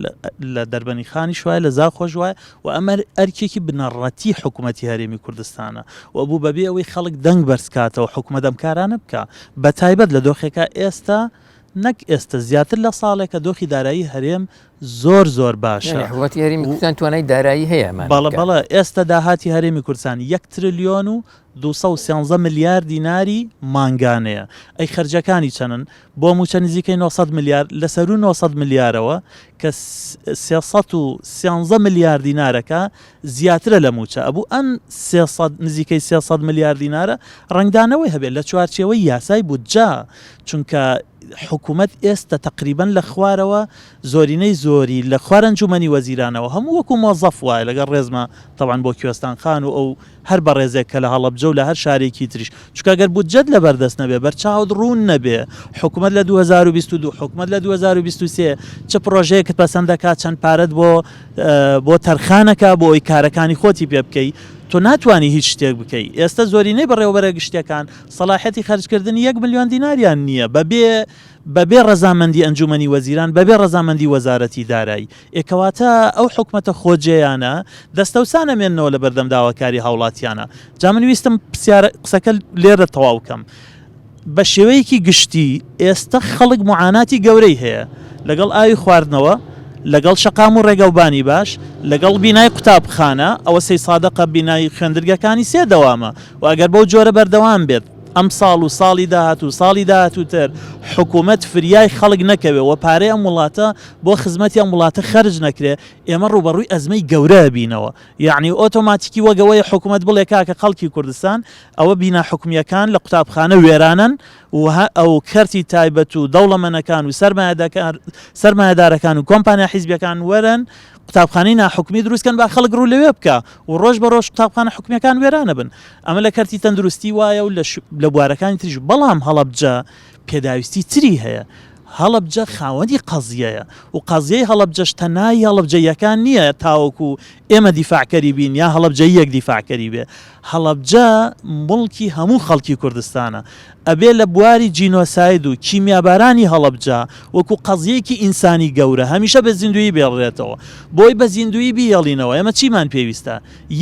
لە دەربەنی خانی شوایە لە زاخۆ شوایە و ئەمە ئەرکێکی بنەڕەتی حکوومەتی هەرێمی کوردستانە و بوو بەبێ ئەوەی خەڵک دەنگ بەرزکاتەوە حکوومەت ئەم کارانە بکە بە تایبەت لە دۆخێکە ئێستا نەک ئێستا زیاتر لە ساڵێکە دۆخی دارایی هەرێم زۆر باشە حکوومەتی هەرێمی کوردستان توانای دارایی هەیە بەڵە ئێستا داهاتی هەرێمی کوردستان 1 تریلیۆن و 213 میلیارد دیناری مانگانەیە ئەی خەرجەکانی چەنن بۆ موچە نزیکەی 900 میلیارد لەسەر و 900 میلیارەوە کە 313 میلیارد دینارەکە زیاترە لە موچە ئەبوو ئەم نزیکەی 300 میلیارد دینارە ڕنگدانەوەی هەبێت لە چوارچێوەی یاسای بودجا چونکە حکوومەت ئێستا تقریبەن لە خوارەوە زۆرینەی زۆری لە خوار ئەنجومەنی وەزیرانەوە هەموو وەکو مۆزەف وایە لەگەڵ ڕێزمە تەبعاً بۆ کوێستان خان و ئەو هەر بە ڕێزێک کە لە هەڵەبجە و لە هەر شارێکی تریش چونکە ئەگەر بودجەت لە بەردەست نەبێ بەرچاوت ڕوون نەبێ حکوومەت لە 2022 حکوومەت لە 2023 چ پرۆژەیەکت پەسەند دەکات چەند پارەت بۆ تەرخانەکە بۆ ئەوی کارەکانی خۆتی پێ بکەی تۆ ناتوانانی هیچ شتێک بکەی ئێستا زۆرینەی بەڕێوەبەرە گشتەکان سەلاحەتی خەرجکردنی 1 ملیۆن دیناریان نییە بەبێ ڕەزامەندی ئەنجومەنی وەزیران بەبێ ڕەزامەندی وەزارەتی دارایی ئێکەواتە ئەو حکومەتە خۆجێیانە دەستەوسانە مێننەوە لە بەردەم داواکاری هاوڵاتیانە جا من ویستم قسەکە لێرە تەواو بکەم بە شێوەیەکی گشتی ئێستا خەڵک معاناتی گەورەی هەیە لەگەڵ ئاوی خواردنەوە لەگەڵ شەقام و ڕێگەوبانی باش لەگەڵ بینای قوتابخانە ئەوە 3 سادەقە بینایی خوێندرگەکانی 3 دەوامە و ئەگەر بەو جۆرە بەردەوام بێت ئەم ساڵ و ساڵی داهاتوو ساڵی داهاتووتر حکوومەت فریای خەڵک نەکەوێ و پارەی ئەم وڵاتە بۆ خزمەتی ئەم وڵاتە خەرج نەکرێ ئێمە ڕوبەڕووی ئەزمەی گەورە بینەوە یعنی ئۆتۆماتیکی وەگەوەی حکوومەت بڵێ کاکە خەڵکی کوردستان ئەوە بینا حکومیەکان لە قوتابخانە وێرانن و ئەو کەرتی تایبەت و دەوڵەمەنەکان و سەرمایەدارەکان و کۆمپانیا حیزبیەکان وەرن قوتابخانەی ناحکومی دروستکەن با خەڵک ڕوو لەوێ بکە و ڕۆژ بە ڕۆژ قوتابخانە حکومیەکان وێرانە بن ئەمە لە کەرتی تەندروستی وایە و لە بوارەکانی تریش بەڵام هەڵەبجە پێداویستی تری هەیە هەڵەبجە خاوەنی قەزیەیە و قەزیەی هەڵەبجەش تەنایی هەڵەبجەیەکان نییە تاوەکو ئێمە دیفاعکەری بین یا هەڵەبجە یەک دیفاعکەری بێ هەڵەبجە مڵکی هەموو خەڵکی کوردستانە ئەبێ لە بواری جینۆساید و کیمیابارانی هەڵەبجە وەکو قەزیەیەکی ئینسانی گەورە هەمیشە بە زیندوی بێڵێتەوە بۆی بە زیندوی بیهێڵینەوە ئێمە چیمان پێویستە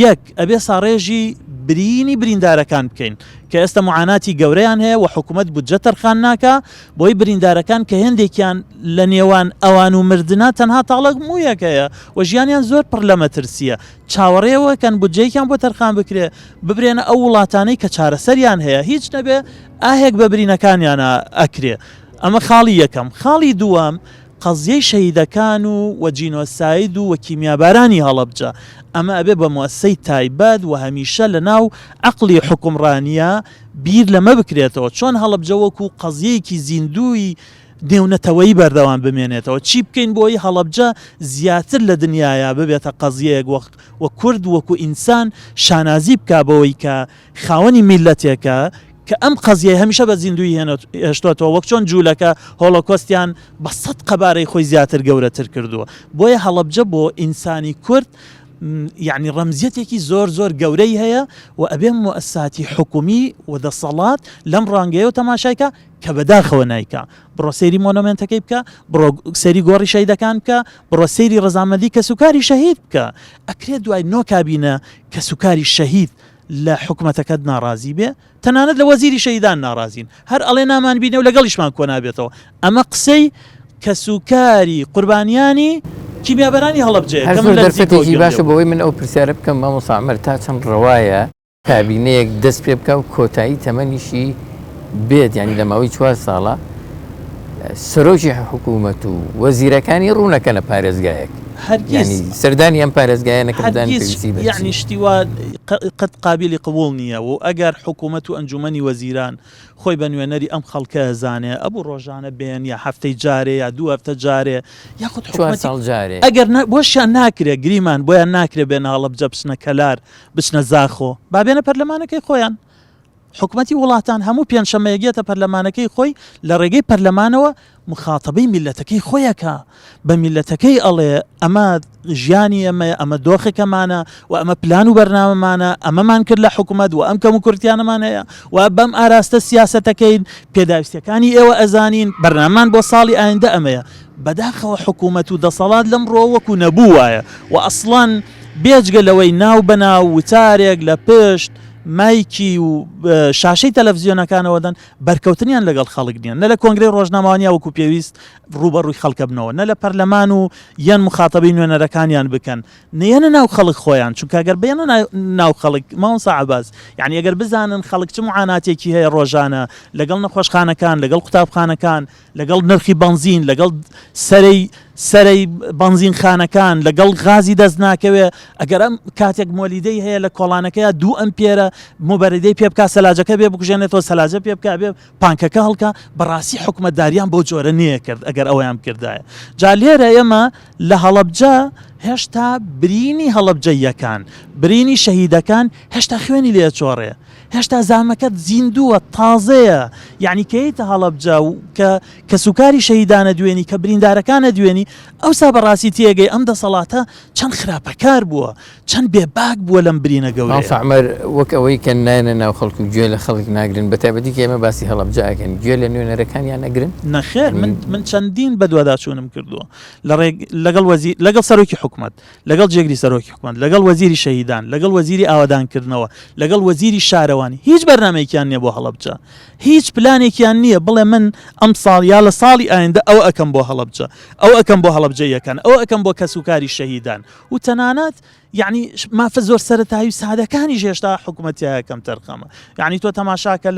یەک ئەبێ ساڕێژی برینی بریندارەکان بکەین کە ئێستا معاناتی گەورەیان هەیە و حکوومەت بودجە تەرخان ناکە بۆی بریندارەکان کە هێندێکیان لە نێوان ئەوان و مردنا تەنها تاڵک مویەکەیە و ژیانیان زۆر پڕ لە مەترسیە چاوەڕێەوەکەن بودجەیەکیان بۆ تەرخان بکرێ ببرێنە ئەو وڵاتانەی کە چارەسەریان هەیە هیچ نەبێ ئاهێک بە برینەکانیانە ئەکرێ ئەمە خاڵی یەکەم خاڵی دووەم قەزیەی شەهیدەکان و جینۆساید و کیمیابارانی هەڵەبجە ئەمە ئەبێ بە موەسسەی تایبەت و هەمیشە لە ناو عەقلی حکومڕانیە بیر لەمە بکرێتەوە چۆن هەڵەبجە وەکو قەزیەیەکی زیندوی نێونەتەوەی بەردەوام بمێنێتەوە چی بکەین بۆی هەڵەبجە زیاتر لە دنیاە ببێتە قەزیەیەک وە کورد وەکو ئینسان شانازی بکا بەوەی کە خاوەنی میلەتێکە کە ئەم قەزیە هەمیشە بە زیندوی هێشتۆتەوە وەک چۆن جوولەکە هۆڵۆکۆستیان بە 100 قەبارەی خۆی زیاتر گەورەتر کردووە بۆیە هەڵەبجە بۆ ئینسانی کورد یعنی ڕەمزیەتێکی زۆر گەورەی هەیە و ئەبێ موەسساتی حکومی و دەسەڵات لەم ڕانگەیە و تەماشایکە کە بەداخەوە نایکە بڕۆ سەیری مۆنۆمنتەکەی بکە بڕۆ سەیری گۆڕی شەهیدەکان بکە بڕۆ سەیری ڕەزامەندی کە سوکاری شەهید بکە ئەکرێت دوای نۆ کابینە کە سوکاری شەهید لە حکوومەتەکەت ناڕازی بێ تەنانەت لە وەزیری شەهیدان ناڕازین هەر ئەڵێ نامان بینێ و لەگەڵیشمان کۆ نابێتەوە ئەمە قسەی کە سوکاری قوربانیانی کیمیابەرانی هەڵەبجەیە دەرفەتێکی باشە بەوەی من ئەو پرسیارە بکەم مامۆستا عومەر تا چەند ڕەوایە کابینەیەک دەست پێ بکە و کۆتایی تەمەنیشی بێت ینی لە ماوەی 4 ساڵە سەرۆکی حکوومەت و وەزیرەکانی ڕوونەکەنە پارێزگایەک هەرگیز سەردانی ئەم پارێزگایە نەکردانی یعنی شتیوا قەت قابلی قبول نییە و ئەگەر حکوومەت و ئەنجومەنی وەزیران خۆی بە نوێنەری ئەم خەڵکە زانێ ئەبوو ڕۆژانە بێن یا هەفتەی جارێ یا 2 هەفتە جارێ یاخود 4 ساڵ جارێ ئەگەر بۆشیان ناکرێ گریمان بۆیان ناکرێ بێنە هەڵەبجە بچنە کەلار بچنە زاخۆ بابێنە پەرلەمانەکەی خۆیان حکومەتی وڵاتان هەموو پێنجشەمەیەگێتە پەرلەمانەکەی خۆی لە ڕێگەی پەرلەمانەوە مخاتەبەی میلەتەکەی خۆیەکە بە میلەتەکەی ئەڵێ ئەمە ژیانی ئەمە ئەمە دۆخێکەمانە و ئەمە پلان و بەرنامەمانە ئەمەمان کرد لە حکوومەت و ئەم کەم و کورتیانەمان هەیە و بەم ئاراستە سیاسەتەکەین پێداویستەکانی ئێوە ئەزانین بەرنامان بۆ ساڵی ئایندە ئەمەیە بەداخەوە حکوومەت و دەسەڵات لەم ڕۆ وەکو نەبوو وایە و ئەسڵان بێجگە لەوەی ناو بەناو وتارێک لە پشت مایکی و شاشەی تەلەڤیزیۆنەکانەوە دەن بەرکەوتنیان لەگەڵ خەڵک نییە نە لە کۆنگرەی ڕۆژنامەوانیا وەکو پێویست ڕوبەڕووی خەڵکە بنەوە نە لە پەرلەمان و یان مخاتەبەی نوێنەرەکانیان بکەن نەیەنە ناو خەڵک خۆیان چونکە ئەگەر بێنە ناو خەڵک مامۆستا عەباس یعنی ئەگەر بزانن خەڵک چ معاناتێکی هەیە ڕۆژانە لەگەڵ نەخۆشخانەکان لەگەڵ قوتابخانەکان لەگەڵ نرخی بنزین لەگەڵ سەرەی سەرەی بەنزینخانەکان لەگەڵ غازی دەست ناکەوێ ئەگەر ئەم کاتێک مۆلیدەی هەیە لە کۆڵانەکەیە 2 ئەمپێرە مۆبەرەدەی پێ بکات سەلاجەکە بێ بکوژێنێتەوە سەلاجە پێ بکات بێ پانکەکە هەڵکە بەڕاستی حکومەتداریان بۆ جۆرە نییە کرد ئەگەر ئەویان کردایە جا لێرە ئێمە لە هەڵەبجە هێشتا برینی هەڵەبجەیەکان برینی شەهیدەکان هێشتا خوێنی لێ چۆڕێ هێشتا زامەکەت زیندووە تازەیە یعنی کەیتە هەڵەبجە و کە سوکاری شەهیدانە دوێنی کە بریندارەکانە دوێنی ئەوسا بەڕاستی تێگەی ئەم دەسەڵاتە چەند خراپەکار بووە چەند بێباک بووە لەم برینە گەورەیە عمەر وەک ئەوەی کە نایەنە ناو خەڵک و گوێ لە خەڵک ناگرن بە تایبەتی کە ئێمە باسی هەڵەبجەکەن گوێ لە نوێنەرەکانیان نەگرن نەخێر من چەندین بە دوواداچوونم کردووە لەگەڵ سەرۆکی حکومت لەگەڵ جێگری سەرۆکی حکومت لەگەڵ وەزیری شەهیدان لەگەڵ وەزیری ئاوادانکردنەوە لەگەڵ وەزیری شارەوانی هیچ بەرنامەیەکیان نییە بۆ هەڵەبجە هیچ پلانێکیان نییە بڵێ من ئەم ساڵ یا لە ساڵی ئایندە ئەو ئەەکەم بۆ هەڵەبجە ئەو ئەەکەم بۆ هەڵەبجەیەکان ئەو ئەەکەم بۆ کەسوکاری شەهیدان و تەنانەت یعنی مافە زۆر سەرەتایی و سادەکانی هێشتا حکوومەتیەکەم تەرخەمە یعنی تۆ تەماشاکە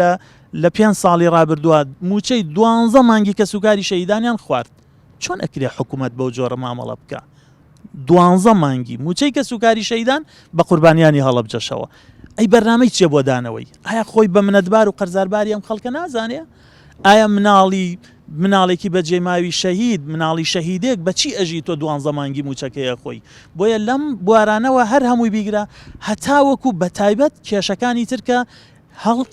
لە 5 ساڵی ڕابردووە موچەی 12 مانگی کەسوکاری شەهیدانیان خوارد چۆن ئەکرێ حکوومەت بەو جۆرە مامەڵە بکە 12 مانگی موچەی کەسوکاری شەهیدان بە قوربانیانی هەڵەبجەشەوە ئەی بەرنامەی چێ بۆ دانەوەی ئایا خۆی بە منەتبار و قەرزارباری ئەم خەڵکە نازانێ ئایا مناڵێکی بەجێماوی شەهید مناڵی شەهیدێک بەچی ئەژی تۆ 12 مانگی موچەکەیە خۆی بۆیە لەم بوارانەوە هەر هەمووی بیگرە هەتاوەکو بە تایبەت کێشەکانی ترکە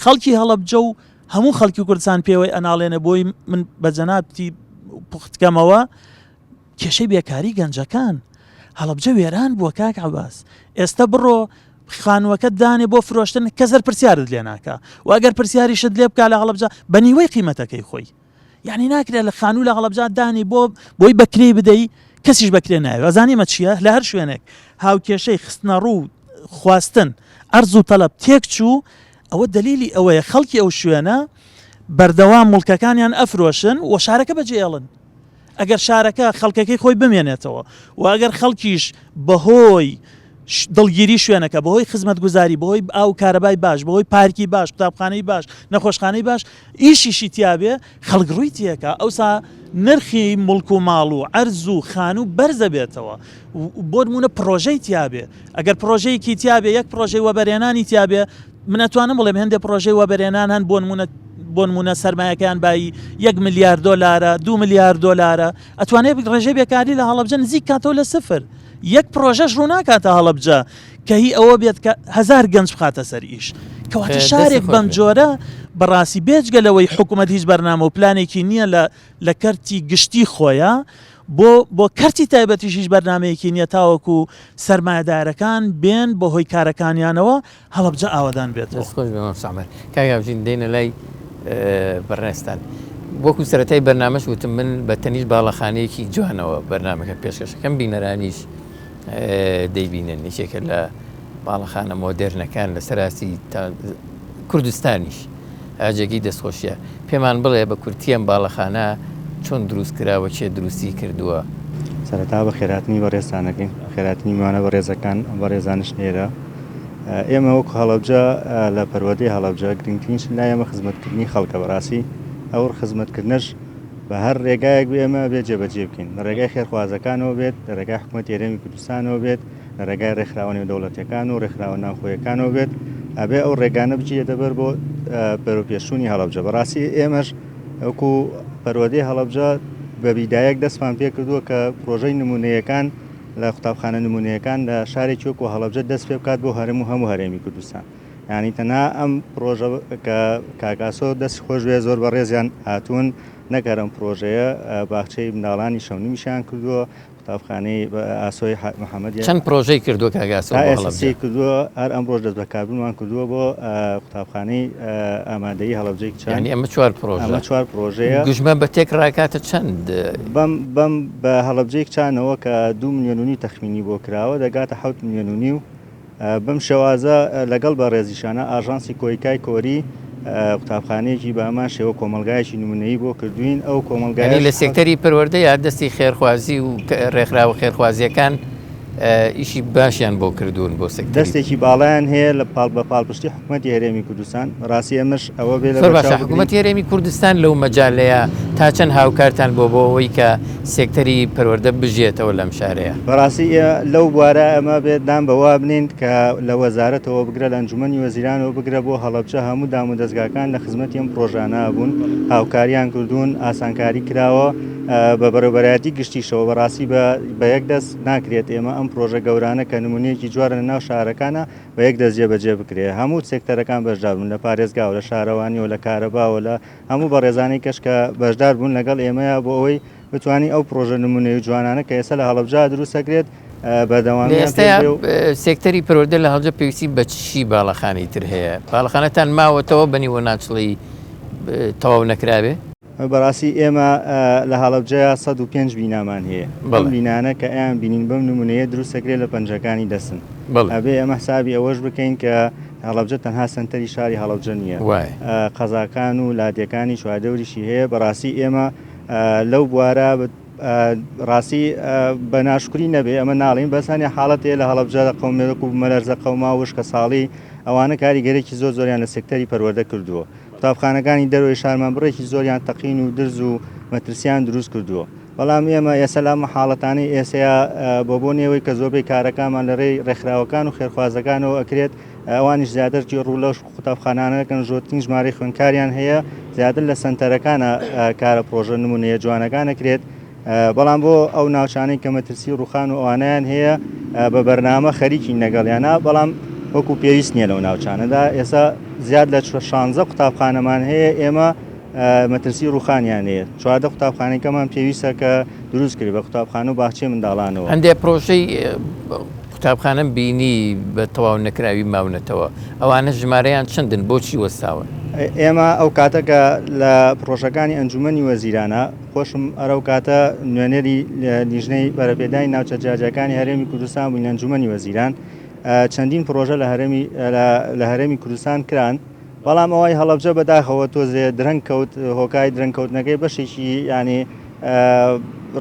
خەڵکی هەڵەبجە و هەموو خەڵکی کوردستان پێوەی ئەناڵێنە بۆی من بە جەنابتی پوختکەمەوە کێشەی بێکاری گەنجەکان هەڵەبجە وێران بووە کاک عەباس ئێستا بڕۆ خانووەکە دانێ بۆ فرۆشتن کەسەر پرسیارت لێ ناکە و ئەگەر پرسیاریشت لێ بکا لە هەڵەبجە بە نیوەی قیمەتەکەی خۆی یعنی ناکرێت لە خانوو لە هەڵەبجە دانی بۆی بەکرێ بدەی کەسیش بەکرێ ناوێ ئەزانیمە چییە لە هەر شوێنێک هاوکێشەی خستنە ڕوو خواستن ئەرز و تەلەب تێک چوو ئەوە دلیلی ئەوەیە خەڵکی ئەو شوێنە بەردەوام مڵکەکانیان ئەفرۆشن و شارەکە بەجێڵن ئەگەر شارەکە خەڵکەکەی خۆی بمێنێتەوە و ئەگەر خەڵکیش بەهۆی دڵگیری شوێنەکە بەهۆی خزمەت گوزاری بەهۆی ئاو کارەبای باش بەهۆی پارکی باش قوتابخانەی باش نەخۆشخانەی باش ئیشیشی تیابێ خەڵک ڕووی تێکە ئەوسا نرخی مڵک و ماڵ و عەرز و خانوو بەرزە بێتەوە بۆ نمونە پرۆژەی تیابێ ئەگەر پرۆژەیەکی تیابێ یەک پرۆژەی وەبەرهێنانی تیابێ من ئەتوانم بڵێم هەندێک پرۆژەی وەبەرهێنان هەن بۆ نمونە سەرمایەکان بای 1 ملیار دۆلارە 2 ملیار دۆلارە ئەتوانێت ڕێژەی بێکاری لە هەڵەبجە نزیک کاتەوە لە سفر یەک پرۆژەش ڕوو ناکاتە هەڵەبجە کە هی ئەوە بێت کە 1000 گەنج بخاتە سەر ئیش کەواتە شارێک بەم جۆرە بەڕاستی بێجگەلەوەی حکوومەت هیچ بەرنامە و پلانێکی نییە لە کەرتی گشتی خۆیە بۆ کەرتی تایبەتیش هیچ بەرنامەیەکی نییە تاوەکو سەرمایەدارەکان بێن بۆ هۆی کارەکانیانەوە هەڵەبجە ئاوادان بێتەوە کاگاوژین دێنە لای بەڕێستان وەکو سەرەتای بەرنامەش وتم من بە تەنیش باڵەخانەیەکی جوانەوە بەرنامەکە پێشکەشەکەم بینەرانیش دەیبینن یەکێکە لە باڵەخانە مۆدێرنەکان لە سەراسی کوردستانیش ئاجێکی دەستخۆشیە پێمان بڵێ بە کورتیەم باڵەخانە چۆن دروست کراوە چێ دروستی کردووە سەرەتا بە خێراتنی بەڕێستانەکەین خێراتنی میوانە بە ڕێزەکان بە ڕێزانش نێرە ئێمە وەکو هەڵەبجە لە پەروەردەی هەڵەبجە گرنگترینش لای ئێمە خزمەتکردنی خەڵکە بەڕاستی ئەو خزمەتکردنش بە هەر ڕێگایەک بێ ئێمە بێت جێبەجێ بکەین لە ڕێگای خێرخوازەکانەوە بێت لە ڕێگای حکوومەتی هەرێمی کوردستانەوە بێت لە ڕێگای ڕێکخراوەنی دەوڵەتیەکان و ڕێکخراوە ناوخۆیەکانەوە بێت ئەبێ ئەو ڕێگانە بچێتە بەر بۆ پەروپێشوونی هەڵەبجە بەڕاستی ئێمەش وەکو پەروەردەی هەڵەبجە بە بیدایەک دەستمان پێ کردووە کە پرۆژەی نمونەیەکان لە قوتابخانە نمونەیەکان لە شارێکی وەکو هەڵەبجە دەست پێ بکات بۆ هەموو هەرێمی کوردستان یعنی تەنها ئەم پرۆژە کە کاکاسۆ دەستی خۆشوێ زۆر بە ڕێزیان هاتوون نەکەرم پرۆژەیە باخچەی منداڵانی شەونیمیشیان کردووە قوتابخانەی ئاسۆی محەممەد چەند پرۆژەی کردووە کاگاسۆ کردووە هەر ئەم ڕۆژ دەست بەکاربوونمان کردووە بۆ قوتابخانەی ئامادەیی هەڵەبجەی چانی ئەمە 4 پرۆژە 4 پرۆژەیە گوژمە بە تێک ڕاکاتە چەند بەم بە هەڵەبجەی کچانەوە کە 2 ملیۆنی تەخمینی بۆ کراوە دەگاتە 7 ملیۆنی و بەم شێوازە لەگەڵ بە ڕێزیشانە ئاژانسی کۆیکای کۆری قوتابخانەیەکی بە ئەمان شێوە کۆمەلگایەکی نمونەیی بۆ کردوین ئەو کۆمەلگای لە سێکتەری پەروەردە یا دەستی خێرخوازی و ڕێکخراوە خێرخوازیەکان ئیشی باشیان بۆ کردوون بۆ سێکتەری دەستێکی باڵیان هەیە لە بە پاڵپشتی حکوومەتی هەرێمی کوردستان ڕاستی ئەمەش ئەوە بێ حکوومەتی هەرێمی کوردستان لەو مەجالەیە تا چەند هاوکارتان بۆ بۆەوەی کە سێکتەری پەروەردە بژێتەوە لەم شارەیە؟ بەڕاستی لەو بوارە ئەمە بێتدان بەوا بنین کە لە وەزارەتەوە بگرە لە ئەنجومەنی وەزیرانەوە بگرە بۆ هەڵەبجە هەموو دام و دەستگاکان لە خزمەتی ئەم پرۆژانە بوون، هاوکاریان کردوون، ئاسانکاری کراوە بە بەڕێوەبەرایەتی گشتیشەوە. بەڕاستی بە یەک دەست ناکرێت ئێمە ئەم پرۆژە گەورانە کە نمونەیەکی جوارە لە ناو شارەکانە بە یەک دەست جێبەجێ بکرێت. هەموو سێکتەرەکان بەشدار بوون، لە پارێزگا و لە شارەوانی و لە کارەباوە لە هەموو بەڕێزانەی کەش کە بەشدار بوون لەگەڵ ئێمەیە بۆ ئەوەی بتوانین ئەو پرۆژە نمونەی جوانانە کە ئێستا لە هەڵەبجە دروستەکرێت بەدەوامی. ئێستا سێکتەری پەروەردە لە هەڵبجە پێویستی بە چی باڵەخانەی تر هەیە؟ باڵەخانەتان ماوەتەوە بەنیوە ناچڵی تەواو نەکرابێ؟ بەڕاستی ئێمە لە هەڵەبجەیە 105 بینامان هەیە. بەڵام بینانە کە ئەیان بینین بەم نمونەیە دروستەکرێت لە پەنجەکانی دەسن. ئەبێ ئەمە حسابی ئەوەش بکەین کە هەڵەبجە تەنها سنتەری شاری هەڵەبجە نییە، قەزاکان و لادیەکانی چواردەوریشی هەیە. بەڕاستی ئێمە لەو بوارە ڕاستی بە ناشکری نەبێ ئەمە ناڵین بەسانی حاڵەت هەیە لە هەڵەبجە قەومێرەک و مەلەرزە قەوما وشکە ساڵی ئەوانە کاریگەرێکی زۆریان لە سێکتەری پەروەردە کردووە. قوتابخانەکانی دەروی شارمان بڕێکی زۆریان تەقین و درز و مەترسیان دروست کردووە. بەڵام ئێمە ئێستا لەم حاڵەتانی ئێسەیە بۆ نێوەی کە زۆربەی کارەکانمان لە ڕێی ڕێکخراوەکان و خێرخوازەکانەوە ئەکرێت، ئەوانیش زیاترکی ڕوو لەو قوتابخانانەکەن ژۆرترین ژمارەی خوێندکاریان هەیە، زیاتر لە سنتەرەکانە کارە پرۆژە نمونەیە جوانەکان ئەکرێت. بەڵام بۆ ئەو ناوچانەی کە مەترسی ڕوخان و ئەوانیان هەیە بە بەرنامە خەریکی نەگەڵیانە، بەڵام وەکو پێویست نییە لەو ناوچانەدا. ئێستا زیاد لە 16 قوتابخانەمان هەیە ئێمە مەترسی ڕوخانیان هەیە. 14 قوتابخانەکەمان پێویستە کە دروست کرد بە قوتابخانە و باخچەی منداڵانەوە. هەندێک پرۆژەی قوتابخانە بینی بە تەواو نەکراوی ماونەتەوە، ئەوانە ژمارەیان چەندن بۆچی وەستاوە؟ ئێمە ئەو کاتەکە لە پرۆژەکانی ئەنجومەنی وەزیرانە خۆشم ئەرە کاتە نوێنەری لیژنەی بەرەپێدانی ناوچە جیاجەکانی هەرێمی کوردستان بووین لە ئەنجومەنی وەزیران. چەندین پرۆژە لە هەرێمی کوردستان کران، بەڵام ئەوەی هەڵەبجە بەداخەوە تۆزێ درەنگ کەوت، هۆکای درەنگکەوتنەکەی بەشێکی ینی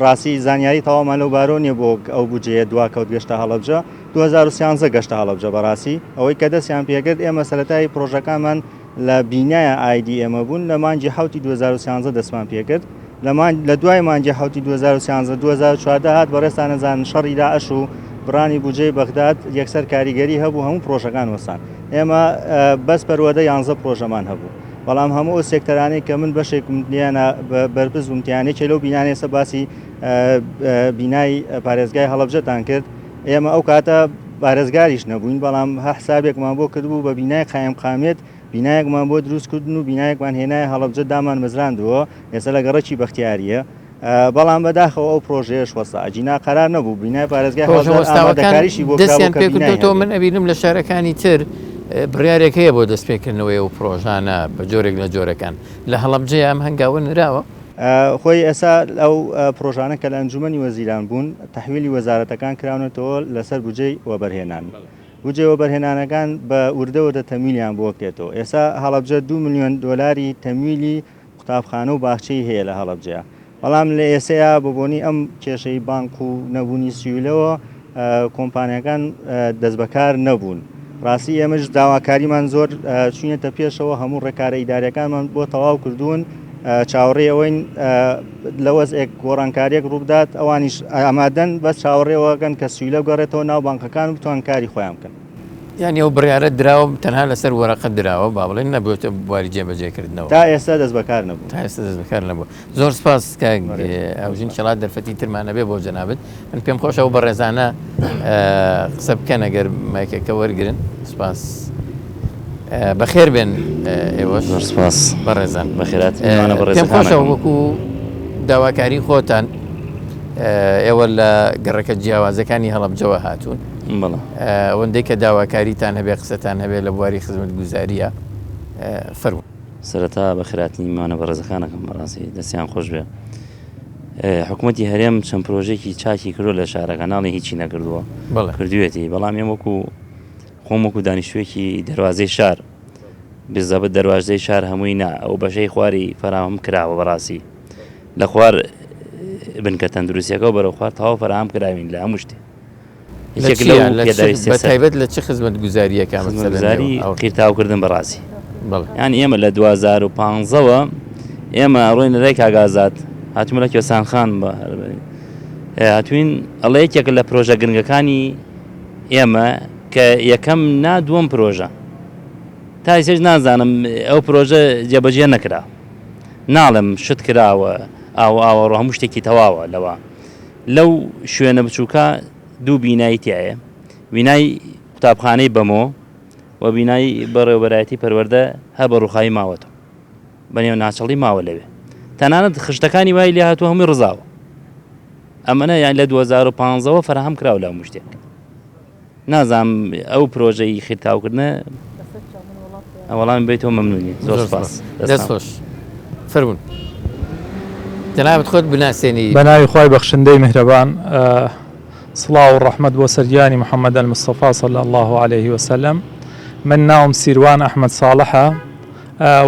ڕاستی زانیاری تەوامان لەو بارۆ نیە بۆ ئەو بجێ دواکەوت گەشتە هەڵەبجە. 2013 گەشتە هەڵەبجە بەڕاستی ئەوەی کە دەستیان پێکرد ئێمە سەرەتای پرۆژەکانمان لە بینایە ئایدی ئێمە بوون لە مانگی حوتی 2013 دەستمان پێکرد. لە دوای مانگی حوتی 2013 2014 هات بەڕێستان نەزان شەڕی داعش و بڕانی بودجەی بەغداد یەکسەر کاریگەری هەبوو، هەموو پرۆژەکان وەستان. ئێمە بەس پەروەردە 11 پرۆژەمان هەبوو، بەڵام هەموو سێکتەرانەی کە من بەشێکم دیانە بەرپرس بوومتیانێکی لەو بینانێسە باسی بینای پارێزگای هەڵەبجەتان کرد. ئێمە ئەو کاتە پارێزگاریش نەبووین، بەڵام حسابێکمان بۆ کردبوو بە بینای قایم قامێت، بینایەکمان بۆ دروستکردن و بینایەکمان هێنای هەڵەبجە دامان مەزراندەوە. ئێستا لە گەڕەکی بەختیاریە، بەڵام بەداخەوە ئەو پرۆژەیەش وەستا ئەجینا قەرار نەبوو بینای پارێزگای ئامادەکاریشی بۆ دەستیان پێکردوەوە. من ئەبینم لە شارەکانی تر بڕیارێک هەیە بۆ دەستپێکردنەوەی و پرۆژانە بە جۆرێک لە جۆرەکان. لە هەڵەبجە ئەم هەنگاوە نراوە؟ خۆی ئێستا ئەو پرۆژانە کە لە ئەنجومەنی وەزیران بوون تەحویلی وەزارەتەکان کراونەتەوە لەسەر بودجەی وەبەرهێنان. بودجەی وەبەرهێنانەکان بە وردەوە تەمیلیان بۆ بکرێتەوە. ئێستا هەڵەبجە 2 ملیۆن دۆلاری تەمیلی قوتابخانە و باخچەی هەیە لە هەڵەبجە، بەڵام لە ئێسەیە بۆبوونی ئەم کێشەی بانک و نەبوونی سیولەوە کۆمپانیەکان دەست بەکار نەبوون. ڕاستی ئێمەش داواکاریمان زۆر چوونێتە پێشەوە، هەموو ڕێکارە ئیدارەکانمان بۆ تەواو کردوون، چاوەڕێ ئەوەین لەوەزێک گۆڕانکاریەک ڕوودات ئەوانیش ئامادەن بەس چاوەڕێەوەکەن کە سیولە بگەڕێتەوە ناو بانکەکان و بتوان کاری خۆیان بکەن. یعنی ئەو بڕیارە دراوە تەنها لەسەر وەرەقە دراوە، با بڵێن نەبووێتە بواری جێبەجێکردنەوە، تا ئێستا دەست بەکار نەبوو. تا ئێستا دەست بەکار نەبوو. زۆر سپاس ئەوژین شڵات دەرفەتی ترمانە بێ بۆ جەنابەت. من پێم خۆشە ئەو بەڕێزانە قسە بکەن ئەگەر مایکەکە وەرگرن. سپاس بەخێر بێن ئێوەش. زۆر سپاس بەڕێزان بەخێرات. پێم خۆشە وەکو داواکاری خۆتان ئێوە لە گەڕەکە جیاوازەکانی هەڵەبجەوە هاتوون، ئەوەندەی کە داواکاریتان هەبێ قسەتان هەبێ لە بواری خزمەتگوزاریە فەرموو. سەرەتا بەخێراتی میوانە بەڕێزەکانەکەم بەڕاستی دەستیان خۆش بێ. حکوومەتی هەرێم چەند پرۆژێکی چاکی کردو لە شارەکە، ناڵی هیچی نەکردووە کردوێتی، بەڵام ئێمە خۆم وەکو دانیشتوێکی دەواازەی شار بزەبت دەواازەی شار هەمووی نا ئەو بەشەی خواری فراهم کراوە بەڕاستی لە خوار بنکە تەندروستیەکە و بەرەو خوار تەواو فراهم کراوین لە هەموو شتێ. بەتایبەت لە چه خزمەت گوزاریەکان قیرتاوکردن بەڕاستی. ینی ئێمە لە 2015ەوە ئێمە ڕۆینە ڕێک ئاگازات هاتومە لە کێسانخان بە هاتوین ئەڵێ یەکێک لە پرۆژە گرنگەکانی ئێمە کە یەکەم دووەم پرۆژە تا سێژ نازانم ئەو پرۆژە جێبەجێ نەکرا ناڵم شت کراوە ئاوەڕۆ هەموو شتێکی تەواوە لەوە لەو شوێنە بچووکە دوو بینایی تایە بینای قوتابخانەی بەمۆ و بینایی بەڕێوەبەرایەتی پەروەردە هە بە ڕووخایی ماوەتەوە بەنێو ناچەڵی ماوە لەوێ تەنانەت خشتەکانی وای لێ هاتووە هەمووی ڕزاوە ئەمەە یان لە 2015ەوە فراهەم کراوە لە هەموو شتێک نازانم ئەو پرۆژەی خیرتاوکردنە ئەوەڵام بێتەوە مەمنونی زۆر سپاس دەست خۆش فەرموون جەنابەت خۆت بناسێنی بەناوی خوای بەخشندەی میهرەبان سڵاو و ڕەحمەت بۆ سەرگیانی محەممەد المستەفا صلی الله عليه وسلم من ناوم سیروان ئەحمەد ساڵحە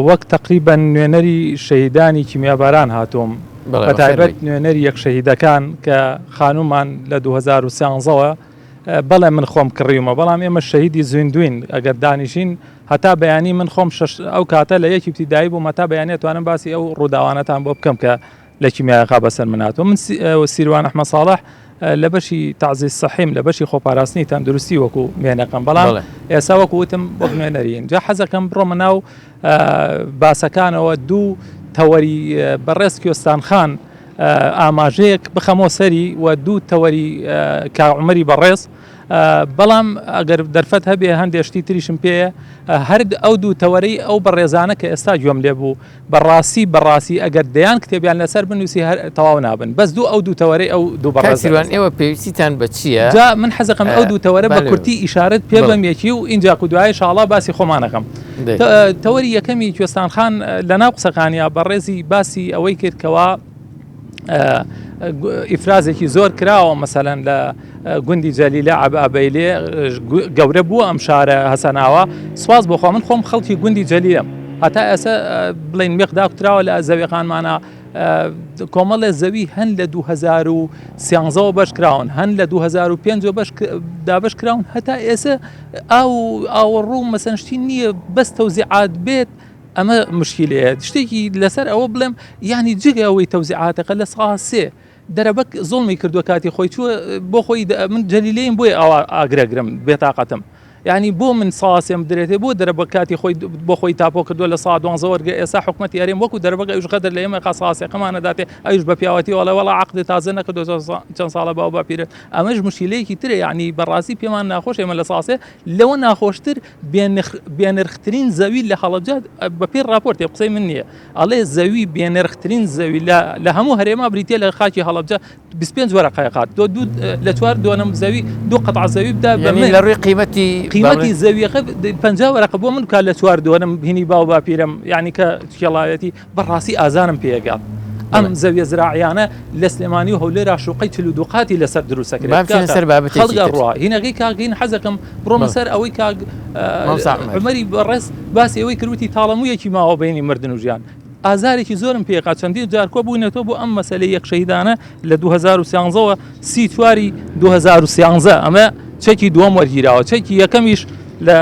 وەک تقریبا نوێنەری شەهیدانی کیمیاباران هاتووم بەتایبەت نوێنەری یەک شەهیدەکان کە خانومان لە 2013ەوە بەڵێ من خۆم کڕیومە بەڵام ئێمە شەهیدی زوێندوین ئەگەر دانیشین هەتا بەیانی من خۆم ئەو کاتە لە یەکی ابتیدایی بووم هەتا بەیانی توانم باسی ئەو ڕووداوانەتان بۆ بکەم کە لە کیمیاخا بەسەر مناتەوە من سیروان ئەحمەد ساڵح لە بەشی تعزیز سەحیم لە بەشی خۆپاراستنی تەندروستی وەکو مێنەکەم بەڵام ئێستا وەکو وتم وەک نوێنەرین جا حەزەکەم بڕۆمە ناو باسەکانەوە دوو تەوەری بەڕێز کوێستانخان ئاماژەیەک بخەمەوە سەری و دوو تەوەری کاعومەری بەڕێز بەڵام ئەگەر دەرفەت هەبێ هەندێک شتی تریشم پێەیە هەر ئەو دوو تەوەرەی ئەو بەڕێزانە کە ئێستا گوێم لێ بوو بەڕاستی ئەگەر دەیان کتێبیان لەسەر بنووسی هەر تەواو نابن بەس ئەو دوو تەوەرەی ئەو دوو بەڕێزان ئێوە پێویستیتان بە چییە؟ جا من حەزەکەم ئەو دوو تەوەرە بە کورتی ئیشارەت پێ بەم یەکی و ئینجا دوای ئینشاڵڵا باسی خۆمانەکەم تەوەری یەکەمی کوێستانخان لەناو قسەکانیا بەڕێزی باسی ئەوەی کردکەوە ئیفرازێکی زۆر کراوە مەسەلەن لە گوندی جەلیلە ئابەیلێ گەورە بووە ئەم شارە هەسەناوە سواز بۆ خۆ من خۆم خەڵکی گوندی جەلیلەم هەتا ئێستا بڵین مێقدا کوتراوە لە زەویەقانمانە کۆمەڵێ زەوی هەن لە 2013 بەش کراون هەن لە 2005 دابش کراون هەتا ئێستا ئاوەڕوو مەسەنشتی نییە بەس تەوزیعات بێت ئەمە مشکلەیە شتێکی لەسەر ئەوە بڵێم ینی جگە ئەوەی تەوزیعاتەکە لە ساسێ دەرەبەک زۆڵمی کردووە کاتی خۆی چووە بۆ خۆی من جەلیلەیم بۆی ئەوە ئاگرەگرم بێتاقەتم یعنی بۆ من ساسێم درێتێ بۆ دەرەبە کاتی خۆی بۆ خۆی تاپۆ کردووە لە سا 12 وەرگە ئێستا حکومەتی هەرێم وەکو دەرەبەک ئەوش قەدر لە ئێمە ساسێقەمانە داتێ ئەوش بە پیاوەتی وەڵا عەقدی تازە نەکردو چەند ساڵە باو باپیرە ئەمەش مشکلەیەکی ترە یعنی بەڕاستی پێمان ناخۆش ئێمە لە ساسێ لەوە ناخۆشتر بێنرخترین زەوی لە هەڵەبجات بە پێی راپۆرتێ قسەی من نییە ئەڵێ زەوی بێنرخترین زەوی لە هەموو هەرێما بریتە لە خاکی هەڵەبجە 25 وەرەقەیەقات لە چوار دووەم زەوی دوو قەتع زەوی بدا بە لە ڕووی قیمەتی زەویەکە 50 وەرەقە بۆ من کا لە چوار دووەم هینی باو باپیرم یعنی کە کێڵایەتی بەڕاستی ئازارم پێگات ئەم زەویە زراعیانە لە سلێمانی و هەولێرا شوقەی چلودوقاتی لەسەر دروستەکرێت خەڵگە ڕوا هینەکەی کاگەین حەزەکەم بڕۆمە سەر ئەوەی عومەری بەڕێز باسی ئەوەی کردوتی تاڵەموویەکی ماوە بینی مردن و ژیان ئازارێکی زۆرم پێقات چەندین جار کۆ بوونێتەوە بۆ ئەم مەسەلەی یەک شەهیدانە لە 2013ەوە 30 چواری 2013 ئەمە چەکی دووەم وەرگیراوە چەکی یەکەمیش لە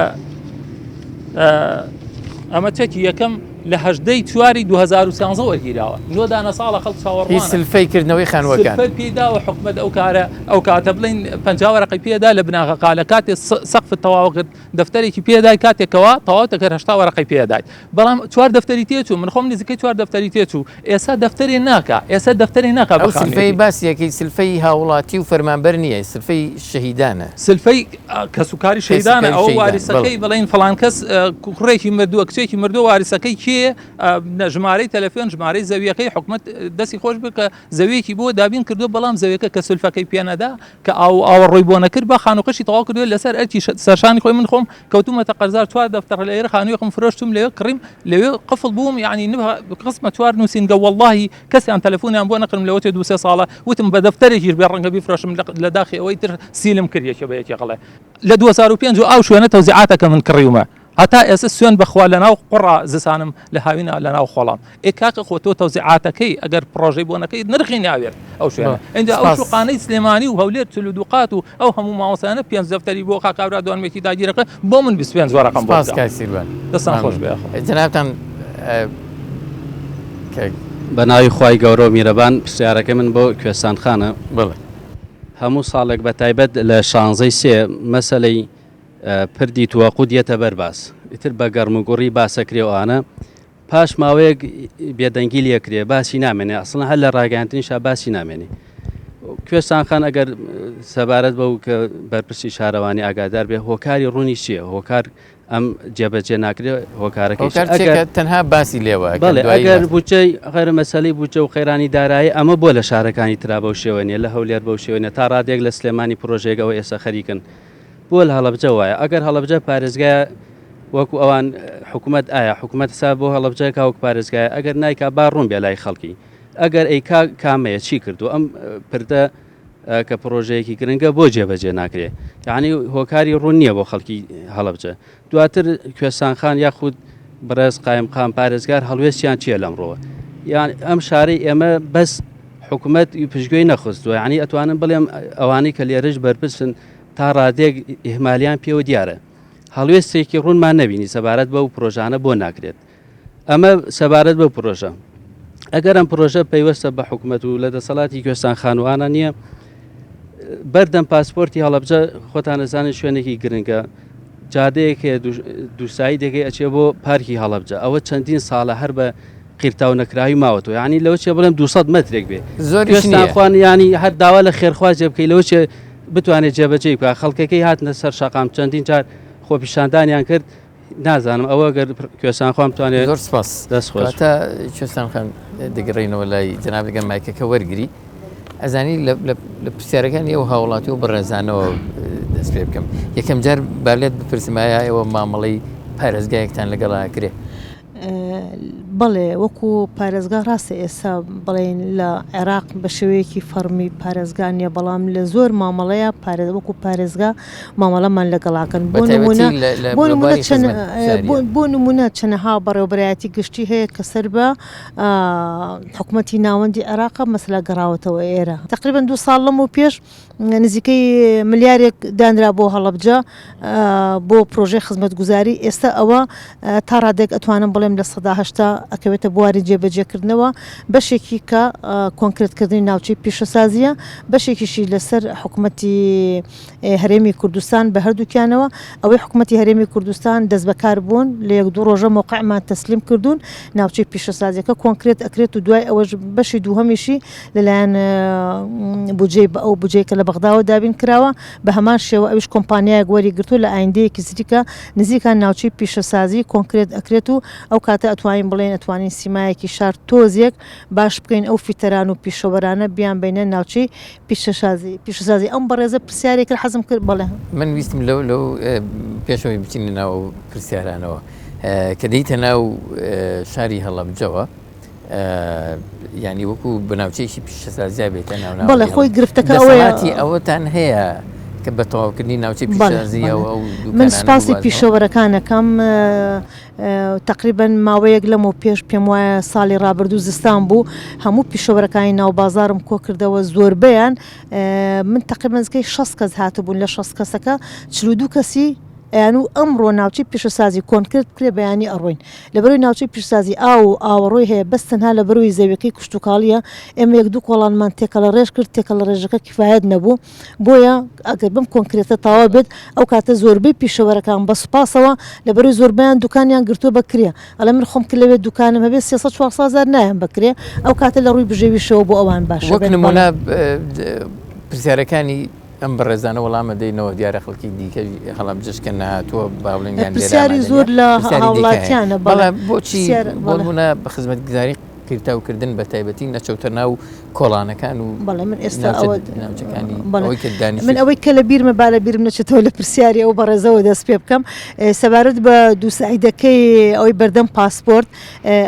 ئەمە چەکی یەکەم لە 18 چواری 2013 وەرگیراوە نۆدانە ساڵە خەڵک چاوەڕوانە سلفەیکردنەوەی خانووەکان پێداوە حکومەت ئەو کاتە بڵین 50 وەرەقەی پێدا لە بناغەقا لە کاتێ سەقفت تەواو کرد دەفتەرێکی پێدای کاتێکەوە تەواو دەکرد 80 وەرەقەی پێدایت بەڵام چوار دەفتەری تێچوو من خۆم نزیکەی چوار دەفتەری تێچوو ئێستا دەفتەرێ ناکە ئەو سلفەی باسیەکەی سلفەی هاوڵاتی و فەرمانبەر نییە سلفەی شەهیدانە سلفەی کەسوکاری شەهیدانە ئەو واریسەکەی بڵین فڵان کەس کوڕێکی مردووە کچێکی مردووە واریسەکەی کێ ژمارەی تەلەفۆن ژمارەی زەویەکەی حکومت دەستی خۆش بکە زەویەکی بۆ دابین کردو بەڵام زەویەکە کە سلفەکەی پێنەدا کە ئاوەڕۆی بۆ نەکرد بە خانووقەشی تەواو کردووە لەسەر ئەرکی سەرشانی خۆی من خۆم کەوتومەتە قەرزار چوار دەفتەر لە ئێرە خانوویەکەم فرۆشتم لەوێ کڕیم لەوێ قفڵ بووم یعنی قسمە چوار نووسینگە وەڵڵاهی کەسیان تەلەفۆنیان بۆ نەکردم لەوەتێ 2 ساڵە وتم بە دەفتەرێکی بێ ڕەنگە بیفرۆشم لە داخی ئەوەی تر سیلم کردیەکە بە یەکی قەڵێ لە 2005 ئەو شوێنە تەوزیعاتەکە من کڕیومە هەتا ئێستا سوێن بەخوا لەناو قوڕا زستانم لە هاوینە لەناو خۆڵام کاکە خۆتۆ تەوزیعاتەکەی ئەگەر پرۆژەی بۆ نەکەیت نرخی ناوێت ئەو شوێنە اینجا ئەو شوقانەی سلێمانی و هەولێر چلودوقات و ئەو هەموو ماوەسانە پێنج دەفتەری بۆ کاکاورا دوانمێکی داگیرەکە بۆ من 25 وەرەقەم بۆ سیروان دەستان خۆش بێ جەنابتان بە ناوی خوای گەورە و میرەبان پرسیارەکە من بۆ کوێستانخانە بڵێ هەموو ساڵێک بە تایبەت لە 16 مەسەلەی پردی تووەقود دێتە بەرباس ئیتر بە گەرموگوڕی باسەکرێوانە پاش ماوەیەک بێدەنگی لێکرێ باسی نامێنێ ئەسڵە هەر لە ڕاگەاندنیشا باسی نامێنێ کوێستانخان ئەگەر سەبارەت بەو کە بەرپرسی شارەوانی ئاگادار بێ هۆکاری ڕوونی چییە هۆکار ئەم جێبەجێ ناکرێت هۆکارەکەی تەنها باسی لێوە بەڵێ ئەگەر بچەی غەر مەسەلەی بوجە و خێرانی دارایی ئەمە بۆ لە شارەکانی ترا بەو شێوەنیە لە هەولێر بەو شێوەنە تا ڕادێک لە سلێمانی پرۆژێکەوە ئێستا خەریکن بۆ لە هەڵەبجە وایە ئەگەر هەڵەبجە پارێزگایە وەکو ئەوان حکوومەت ئایا حکوومەت سا بۆ هەڵەبجە کاوک پارێزگایە ئەگەر نایکا با ڕوون بێ لای خەڵکی ئەگەر ئەی کامەیە چی کردو ئەم پردە کە پرۆژەیەکی گرنگە بۆ جێبەجێ ناکرێت یعنی هۆکاری ڕوون نییە بۆ خەڵکی هەڵەبجە دواتر کوێستانخان یاخود بەڕێز قایمقام پارێزگار هەڵوێستیان چییە لەمڕۆوە یان ئەم شارەی ئێمە بەس حکوومەت پشتگوێی نەخستووە ینی ئەتوانم بڵێم ئەوانەی کە لێرەش بەرپرسن تا ڕادێک ئیهمالیان پێوە دیارە هەڵوێستێکی ڕوونمان نەبینی سەبارەت بەو پرۆژانە بۆ ناکرێت ئەمە سەبارەت بەو پرۆژە ئەگەر ئەم پرۆژە پەیوەستە بە حکوومەت و لە دەسەڵاتی کوێستانخانوانە نییە بەردەم پاسپۆرتی هەڵەبجە خۆتان نەزانن شوێنێکی گرنگە جادەیەکێ دووسایی دەگەی ئەچێ بۆ پارکی هەڵەبجە ئەوە چەندین ساڵە هەر بە قیرتاو نەکراوی ماوەتەوە ینی لەوە چێ بڵێم 200 مترێک بێ زۆرخواان ینی هەر داوا لە خێرخواز جێ بکەی لەوە چێ بتوانێت جێبەجێ بکە خەڵکەکەی هاتنە سەر شەقام چەندین جار خۆپیشاندانیان کرد نازانم ئەوە گەر کوێستانخوا بتوانێت زۆر سپاس دەستخواتە کوێستانخان دەگەڕێنەوە لای جەناب لەگەم مایکەکە وەرگری ئەزانی لە پرسیارەکان ئێوە هاوڵاتی و بەڕێزانەوە دەست پێ بکەم یەکەم جار بالێت بپرسیمایە ئێوە مامەڵەی پارێزگایەکتان لەگەڵا کرێ بەڵێ وەکو پارێزگا ڕاستە ئێستا بڵێن لە عێراق بە شێوەیەکی فەرمی پارێزگانیە بەڵام لە زۆر مامەڵەیە وەکو پارێزگا مامەڵەمان لەگەڵاکەن بۆ نمونە چەنەها بەڕێوەبەرایەتی گشتی هەیە کە سەر بە حکوومەتی ناوەندی عێراق مەسەلا گەڕاوەتەوە ئێرە تقریبان 2 ساڵ لەم و پێش نزیکەی ملیارێک دانرا بۆ هەڵەبجە بۆ پرۆژەی خزمەتگوزاری ئێستا ئەوە تا ڕادێک ئەتوانم بڵێم لە 1970 ئەکەوێتە بواری جێبەجێکردنەوە بەشێکی کە کۆنکرێتکردنی ناوچەی پیشەسازیە بەشێکیشی لەسەر حکوومەتی هەرێمی کوردستان بە هەردووکیانەوە ئەوەی حکوومەتی هەرێمی کوردستان دەست بەکار بوون لە 1-2 ڕۆژە موقعمان تەسلیم کردوون ناوچەی پیشەسازیەکە کۆنکرێت ئەکرێت و دوای ئەوەش بەشی دووهەمیشی لەلایەن بودجێ بە ئەو بودجەی کە لە بەغداوە دابین کراوە بە هەمان شێوە ئەوش کۆمپانیایەک وەری گرتو لە ئایندەیەکی زیکە نزیکان ناوچەی پیشەسازی کۆنکرێت ئەکرێت و ئەو کاتە ئەتوانین بڵێن ئەتوانین سیمایەکی شار تۆزێک باش بکەین ئەو فیتەران و پیشەوەرانە بیان بینە ناوچەی پیشەسازی ئەم بەڕێزە پرسیارێکە حەزم کرد بڵێ من ویستم لەو پێشەوەی بچینە ناو پرسیارانەوە کە دەیتە ناو شاری هەڵەبجەوە ینی وەکو بەناوچەیەکی پیشەسازیا بێتە ناو بەڵێ خۆی گرفتەکە ئەوەتان هەیە کە بە تەواوکردنی ناوچەی پیشەسازیەوە من سپاسی پیشەوەرەکانەکەم تقریبا ماوەیەک لەم و پێش پێم وایە ساڵی ڕابردوو زستان بوو هەموو پیشەوەرەکانی ناو بازارم کۆ کردەوە زۆربیان من تقریبا 60 کەس هاتبوون لە 60 کەسەکە 42 کەسی یان و ئەمڕۆ ناوچەی پیشەسازی کۆنکرێت بکرێ بەیانی ئەڕۆین لەبەرەوەی ناوچەی پیشەسازی ئاوەڕۆی هەیە بەس تەنها لەبەرەوەی زەویەکەی کوشتتوکاڵیە ئێمە 1-2 کۆڵانمان تێکە لە ڕێژ کرد تێکە لە ڕێژەکە کفایەت نەبوو بۆیە ئەگەر بم کۆنکرێتە تاوا بێت ئەو کاتە زۆربەی پیشەوەرەکان بە سوپاسەوە لەبەرەوەی زۆربیان دوکانیان گرتووە بکرێ ئەڵێ من خۆم کرد لەوێت دوکانم هەبێت 300-400 نایان بکرێ ئەو کاتە لە ڕووی بژێویشەوە بۆ ئەوان باشە وەک نمونە پرسیارەکانی ئەم بەڕێزانە وەڵامە دەینەوە دیارە خەڵکی دیکە هەڵەبجەشکە نهاتووە باڵنگیان پرسیاری زۆر لە هاوڵاتیانە بەڵام بۆچی بۆبوونە بە خزمەتگوزاری قیرتاوکردن بە تایبەتی نەچەوتە ناو کۆڵانەکان و بەڵێ من ئێستا ناوچەکانی من ئەوەی کە لە بیرمە با لە بیرم نەچێتەوە لە پرسیاری ئەو بەڕێزەوە دەست پێ بکەم سەبارەت بە دووسعیدەکەی ئەوەی بەردەم پاسپۆرت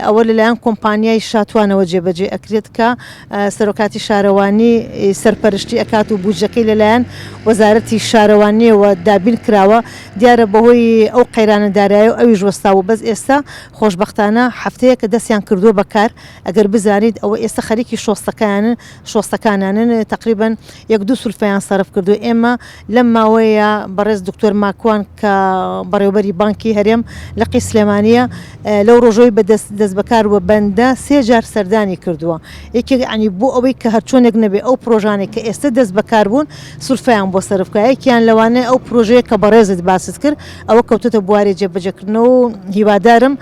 ئەوە لەلایەن کۆمپانیای شاتوانەوە جێبەجێ ئەکرێت کە سەرۆکاتی شارەوانی سەرپەرشتی ئەکات و بودجەکەی لەلایەن وەزارەتی شارەوانیەوە دابین کراوە دیارە بەهۆی ئەو قەیرانەدارایی و ئەویش وەستاوە بەس ئێستا خۆشبەختانە هەفتەیە کە دەستیان کردووە بەکار ئەگەر بزانیت ئەوە ئێستا خەریکی شۆستەکانانن تقریبا 1-2 سولفیان سەرف کردو ئێمە لەم ماوەیە بەڕێز دکتۆر ماکوان کە بەڕێوەبەری بانکی هەرێم لەقی سلێمانیە لەو ڕۆژۆی بە دەست بەکارەوە بەندە 3 جار سەردانی کردووە یەکێک عنی بۆ ئەوەی کە هەرچۆنێک نەبێ ئەو پرۆژانێک کە ئێستا دەست بەکار بوون سولفیان بۆ سەرفکە یەکیان لەوانەیە ئەو پرۆژەیە کە بەڕێزت باست کرد ئەوە کەوتۆتە بواری جێبەجێکردنەوە و هیوادارم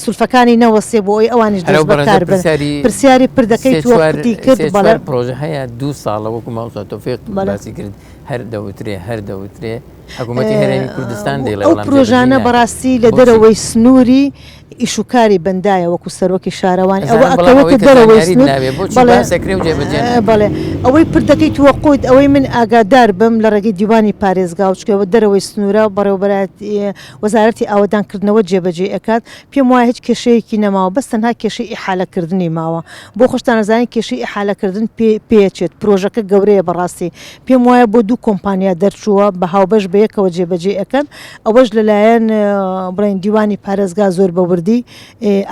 سولفەکانی نەوەسێ بۆ ئەوی ئەوانش دەست بەکار بن پرسیاری پردەکەی توەقتی کرد بەڵێ پرۆژە هەیە 2 ساڵە وەکو ماوسا تۆفیق باسی کرد هەر دەوترێ حکوومەتی هەرێمی کوردستان دێڵێ ئەو پرۆژانە بەڕاستی لە دەرەوەی سنووری ئیشوکاری بەندایە وەکو سەرۆکی شارەوانی ئەوە ئەکەوێتە دەرەوەی بەڵێ ئەوەی پردەکەی توەقوت ئەوەی من ئاگادار بم لە ڕێگەی دیوانی پارێزگا و چکەوە دەرەوەی سنوورە بەڕێوەبەتی وەزارەتی ئاوەدانکردنەوە جێبەجێ ئەکات پێم وایە هیچ کێشەیەکی نەماوە بەس تەنها کێشەی ئیحالەکردنی ماوە بۆ خۆشتان نەزانین کێشەی ئیحالەکردن پێچێت پرۆژەکە گەورەیە بەڕاستی پێم وایە بۆ 2 کۆمپانیا دەرچووە بە هاوبەش بەیەکەوە جێبەجێ ئەەکەن ئەوەش لەلایەن بڵین دیوانی پارێزگا زۆر بەوردی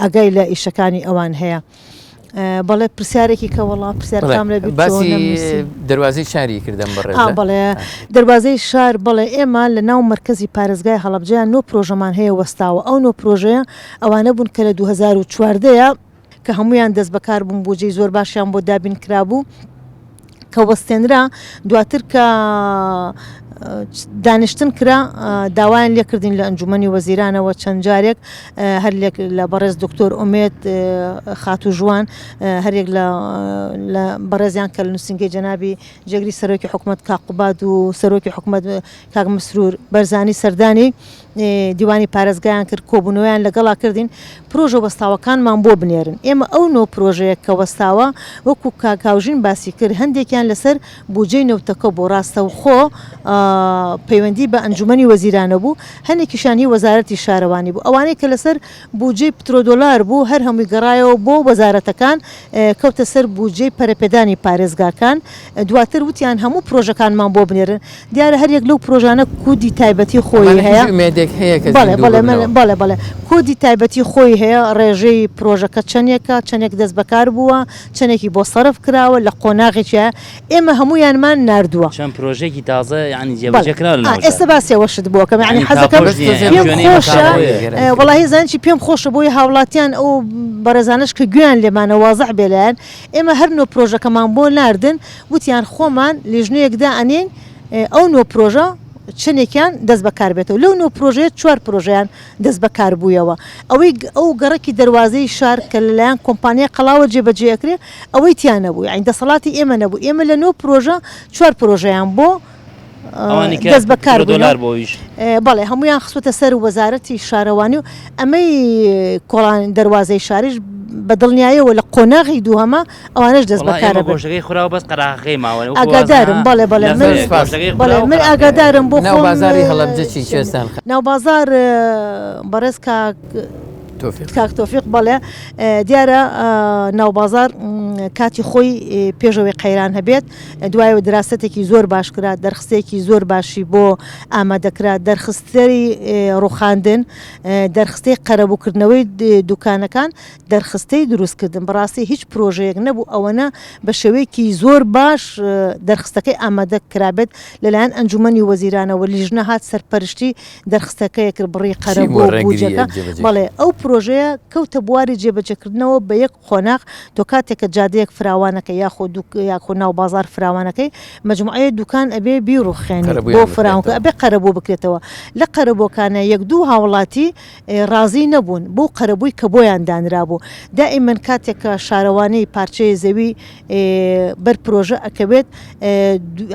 ئاگای لە ئیشەکانی ئەوان هەیە بەڵێ پرسیارێکی کە وەڵام پرسیارکام لە باسی دەواازەی شاری کردم بەڵێ دەواازەی شار بڵێ ئێمە لە ناو مرکزی پارێزگای هەڵەبجەیان 9 پرۆژەمان هەیە وەستاوە ئەو 9 پرۆژەیە ئەوانە بوون کە لە 2014 کە هەمویان دەست بەکار بوون بۆجێی زۆر باشیان بۆ دابین کرابوو کە وەستێنرا دواتر کە دانیشتن کرا داوایان لێکردین لە ئەنجومەنی وەزیرانەوە چەند جارێک هەرێک لە بەڕێز دکتۆر ئومێد خاتو ژوان هەرێک لە بەڕێزیان کە لە نووسنگی جەنابی جێگری سەرۆکی حکوومەت کاقوباد و سەرۆکی حکوومەت کاک مسرور بەرزانی سەردانی دیوانی پارێزگایان کرد کۆبوونەوەیان لەگەڵا کردین پرۆژە وەستاوەکانمان بۆ بنێرن ئێمە ئەو 9 پرۆژەیە کە وەستاوە وەکو کاکاوژین باسی کرد هەندێکیان لەسەر بودجەی نەوتەکە بۆ ڕاستە و خۆ پەیوەندی بە ئەنجومەنی وەزیرانە بوو هەندێکیشانی وەزارەتی شارەوانی بوو ئەوانەی کە لەسەر بودجەی پترۆدۆلار بوو هەر هەمووی گەڕایەوە بۆ وەزارەتەکان کەوتە سەر بودجەی پەرەپێدانی پارێزگاکان دواتر وتیان هەموو پرۆژەکانمان بۆ بنێرن دیارە هەرێک لەو پرۆژانە کودی تایبەتی خۆی هەیە بەڵێ کۆدی تایبەتی خۆی هەیە ڕێژەی پرۆژەکە چەندێک دەست بەکار بووە چەندێکی بۆ سەرف کراوە لە قۆناغێکە ئێمە هەمویان ناردووە چەند پرۆژێکی تازە ینی جێبەجێکرا ئێستا باسیەوەشت بووە کەم ینی حەزەکەم خۆشە وەڵاهی زانکی پێم خۆشە بۆی هاوڵاتیان ئەو بەڕێزانش کە گویان لێمانە وازەح بێلایەن ئێمە هەر 9 پرۆژەکەمان بۆ ناردن وتیان خۆمان لێژنەیەکدا ئەنین ئەو 9 پرۆژە چنێکیان دەست بەکار بێتەوە لەو 9 پرۆژەیە 4 پرۆژیان دەست بەکار بوویەوە ئەوەی ئەو گەڕەکی دەواازەی شار کە لەلایەن کۆمپانیا قەڵاوە جێبەجێکرێ ئەوەی تیان نەبوو یعنی دەسەڵاتی ئێمە نەبوو ئێمە لە 9 پرۆژە 4 پرۆژەیان بۆ دەست بەکار بەڵێ هەمویان خسوتە سەر وەزارەتی شارەوانی و ئەمەی کۆڵان دەواازەی شاریش بە دڵنیایەوە لە قۆناغی دووهەمە ئەوانش دەست بەکارە بۆشەکەی خراوە بەس قەراغەکەی ماوە ئاگادارم بەڵێ من ئاگادارم بۆ ناو بازاری هەڵەبجەی کوێستان ناو بازار بەڕێز کاک تۆفیق بەڵێ دیارە ناوبازار کاتی خۆی پێشەوەی قەیران هەبێت دوایەوە دراستێکی زۆر باشکرا دەرخستێکی زۆر باشی بۆ ئامادەکرا دەرخستەری ڕوخاندن دەرخستەی قەرەبووکردنەوەی دوکانەکان دەرخستەی دروستکردن بەڕاستی هیچ پرۆژەیەک نەبوو ئەوەنە بە شێوەیەکی زۆر باش دەرخستەکەی ئامادە کرابێت لەلایەن ئەنجومەنی وەزیرانەوە لیژنە هات سەرپەرشتی دەرخستەکەی کرد بڕی قەرەبوو بوجەکە بەڵێ ئەو پرۆژەیە کەوتە بواری جێبەجێکردنەوە بە یەک قۆناغ تۆ کاتێکە جادەیەک فراوانەکە یاخۆ ناو بازار فراوانەکەی مجموعەیە دوکان ئەبێ بیرڕوخێنی بۆ فراونکە ئەبێ قەرەبوو بکرێتەوە لە قەرەبۆکانە 1-2 هاوڵاتی ڕازی نەبوون بۆ قەرەبووی کە بۆیان دانرابوو دائیمەن کاتێکە شارەوانەی پارچەی زەوی بەر پرۆژە ئەکەوێت